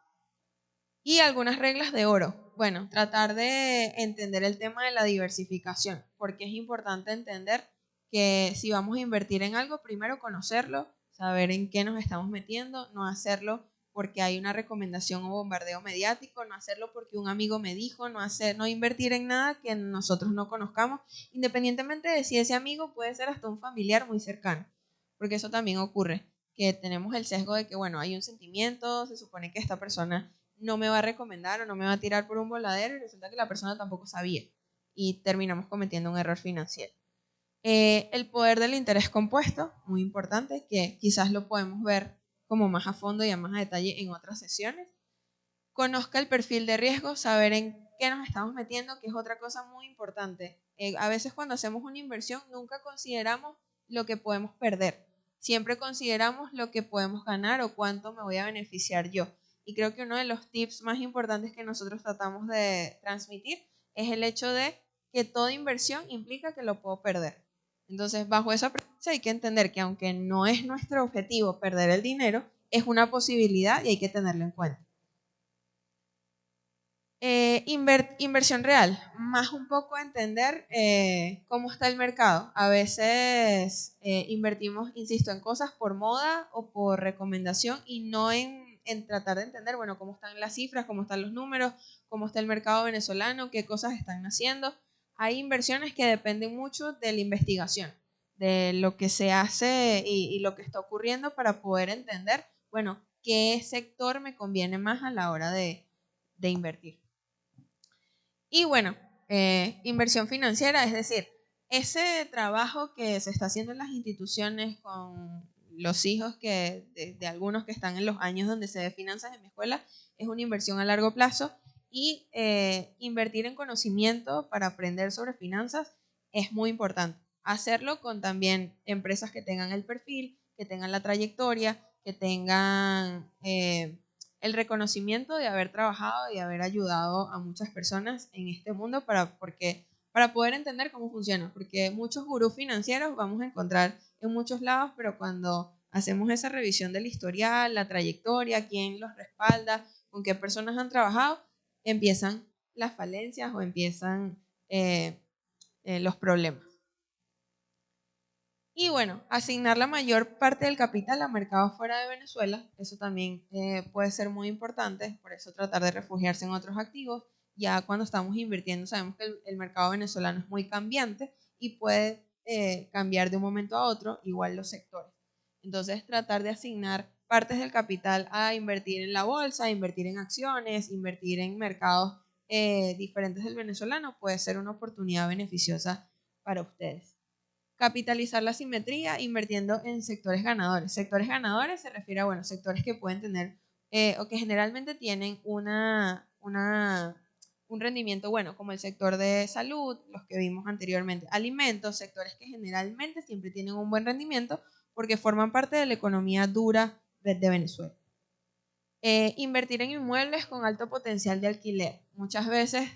Speaker 2: Y algunas reglas de oro. Bueno, tratar de entender el tema de la diversificación, porque es importante entender que si vamos a invertir en algo, primero conocerlo, saber en qué nos estamos metiendo, no hacerlo porque hay una recomendación o bombardeo mediático, no hacerlo porque un amigo me dijo, no invertir en nada que nosotros no conozcamos, independientemente de si ese amigo puede ser hasta un familiar muy cercano, porque eso también ocurre, que tenemos el sesgo de que, bueno, hay un sentimiento, se supone que esta persona no me va a recomendar o no me va a tirar por un voladero y resulta que la persona tampoco sabía y terminamos cometiendo un error financiero. El poder del interés compuesto, muy importante, que quizás lo podemos ver como más a fondo y a más a detalle en otras sesiones. Conozca el perfil de riesgo, saber en qué nos estamos metiendo, que es otra cosa muy importante. A veces cuando hacemos una inversión nunca consideramos lo que podemos perder. Siempre consideramos lo que podemos ganar o cuánto me voy a beneficiar yo. Y creo que uno de los tips más importantes que nosotros tratamos de transmitir es el hecho de que toda inversión implica que lo puedo perder. Entonces, bajo esa premisa hay que entender que aunque no es nuestro objetivo perder el dinero, es una posibilidad y hay que tenerlo en cuenta. Inversión real, más un poco entender cómo está el mercado. A veces invertimos, insisto, en cosas por moda o por recomendación y no en tratar de entender, bueno, cómo están las cifras, cómo están los números, cómo está el mercado venezolano, qué cosas están haciendo. Hay inversiones que dependen mucho de la investigación, de lo que se hace y lo que está ocurriendo para poder entender, bueno, qué sector me conviene más a la hora de invertir. Y bueno, inversión financiera, es decir, ese trabajo que se está haciendo en las instituciones con los hijos de algunos que están en los años donde se ve finanzas en mi escuela, es una inversión a largo plazo, y invertir en conocimiento para aprender sobre finanzas es muy importante. Hacerlo con también empresas que tengan el perfil, que tengan la trayectoria, que tengan el reconocimiento de haber trabajado y haber ayudado a muchas personas en este mundo para poder entender cómo funciona, porque muchos gurús financieros vamos a encontrar en muchos lados, pero cuando hacemos esa revisión del historial, la trayectoria, quién los respalda, con qué personas han trabajado, empiezan las falencias o empiezan los problemas. Y bueno, asignar la mayor parte del capital a mercados fuera de Venezuela, eso también puede ser muy importante, por eso tratar de refugiarse en otros activos. Ya cuando estamos invirtiendo sabemos que el mercado venezolano es muy cambiante y puede cambiar de un momento a otro, igual los sectores. Entonces tratar de asignar partes del capital a invertir en la bolsa, a invertir en acciones, invertir en mercados diferentes del venezolano puede ser una oportunidad beneficiosa para ustedes. Capitalizar la simetría invirtiendo en sectores ganadores. Sectores ganadores se refiere a, bueno, sectores que pueden tener o que generalmente tienen un rendimiento bueno, como el sector de salud, los que vimos anteriormente, alimentos, sectores que generalmente siempre tienen un buen rendimiento porque forman parte de la economía dura de Venezuela. Invertir en inmuebles con alto potencial de alquiler. Muchas veces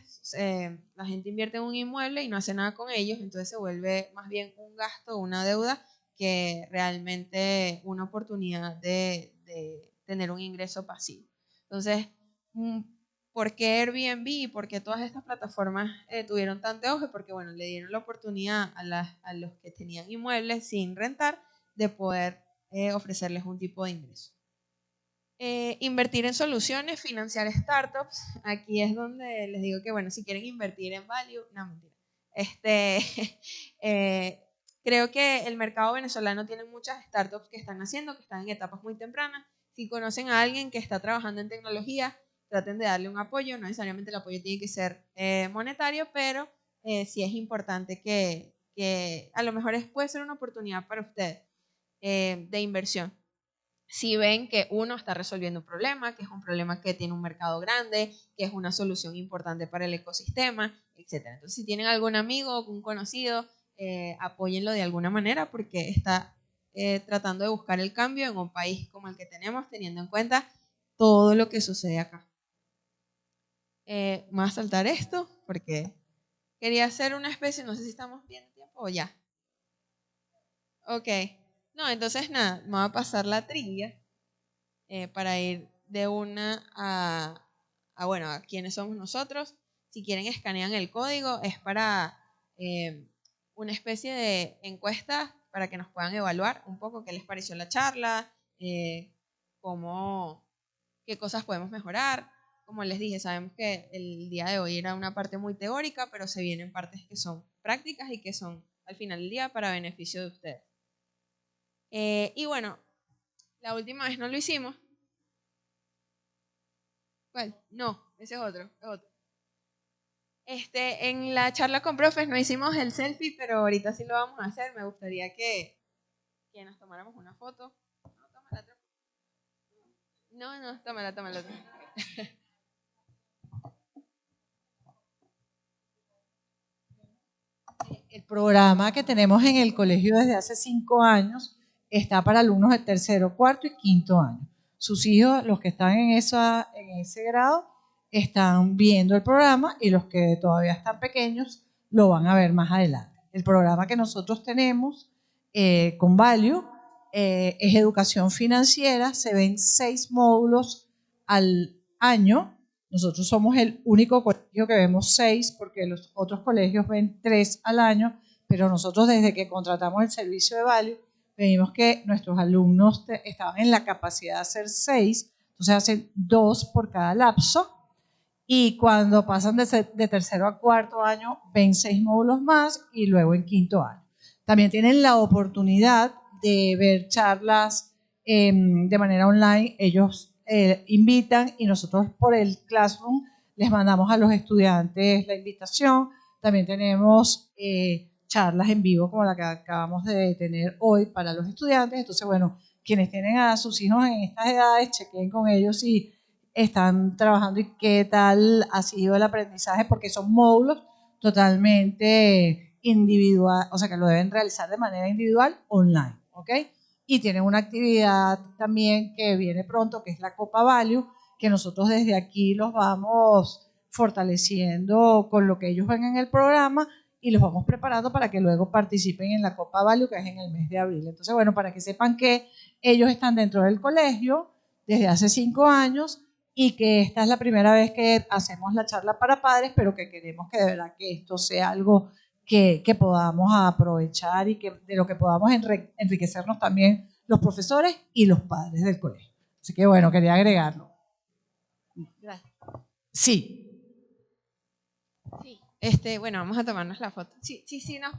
Speaker 2: la gente invierte en un inmueble y no hace nada con ellos, entonces se vuelve más bien un gasto, una deuda, que realmente una oportunidad de tener un ingreso pasivo. Entonces, ¿por qué Airbnb y por qué todas estas plataformas tuvieron tanto auge? Porque bueno, le dieron la oportunidad a los que tenían inmuebles sin rentar de poder ofrecerles un tipo de ingreso. Invertir en soluciones, financiar startups. Aquí es donde les digo que, bueno, si quieren invertir en value, no, mentira. Creo que el mercado venezolano tiene muchas startups que están haciendo, que están en etapas muy tempranas. Si conocen a alguien que está trabajando en tecnología, traten de darle un apoyo. No necesariamente el apoyo tiene que ser monetario, pero sí es importante que a lo mejor puede ser una oportunidad para ustedes de inversión. Si ven que uno está resolviendo un problema, que es un problema que tiene un mercado grande, que es una solución importante para el ecosistema, etc. Entonces, si tienen algún amigo o un conocido, apóyenlo de alguna manera porque está tratando de buscar el cambio en un país como el que tenemos, teniendo en cuenta todo lo que sucede acá. Vamos a saltar esto porque quería hacer una especie, no sé si estamos bien de tiempo o ya. Ok. No, entonces nada, me voy a pasar la trivia. Para ir de una bueno, a quiénes somos nosotros. Si quieren escanean el código, es para una especie de encuesta para que nos puedan evaluar un poco qué les pareció la charla, qué cosas podemos mejorar. Como les dije, sabemos que el día de hoy era una parte muy teórica, pero se vienen partes que son prácticas y que son al final del día para beneficio de ustedes. Y bueno, la última vez no lo hicimos. ¿Cuál? No, ese es otro. En la charla con profes no hicimos el selfie, pero ahorita sí lo vamos a hacer. Me gustaría que nos tomáramos una foto. No, tómala otra. No, tómala otra.
Speaker 4: El programa que tenemos en el colegio desde hace 5 años está para alumnos de tercero, cuarto y quinto año. Sus hijos, los que están en ese grado, están viendo el programa y los que todavía están pequeños lo van a ver más adelante. El programa que nosotros tenemos con Value es educación financiera, se ven 6 módulos al año. Nosotros somos el único colegio que vemos 6 porque los otros colegios ven 3 al año, pero nosotros desde que contratamos el servicio de Value vimos que nuestros alumnos estaban en la capacidad de hacer 6, entonces hacen 2 por cada lapso y cuando pasan de tercero a cuarto año ven 6 módulos más y luego en quinto año. También tienen la oportunidad de ver charlas de manera online, ellos invitan y nosotros por el Classroom les mandamos a los estudiantes la invitación. También tenemos charlas en vivo como la que acabamos de tener hoy para los estudiantes. Entonces, bueno, quienes tienen a sus hijos en estas edades, chequen con ellos si están trabajando y qué tal ha sido el aprendizaje, porque son módulos totalmente individual, o sea que lo deben realizar de manera individual online, ¿ok? Y tienen una actividad también que viene pronto, que es la Copa Value, que nosotros desde aquí los vamos fortaleciendo con lo que ellos ven en el programa y los vamos preparando para que luego participen en la Copa Value, que es en el mes de abril. Entonces, bueno, para que sepan que ellos están dentro del colegio desde hace 5 años y que esta es la primera vez que hacemos la charla para padres, pero que queremos que de verdad que esto sea algo que podamos aprovechar y que de lo que podamos enriquecernos también los profesores y los padres del colegio. Así que bueno, quería agregarlo.
Speaker 2: Gracias.
Speaker 4: Sí.
Speaker 2: Sí. Bueno, vamos a tomarnos la foto. Sí, nos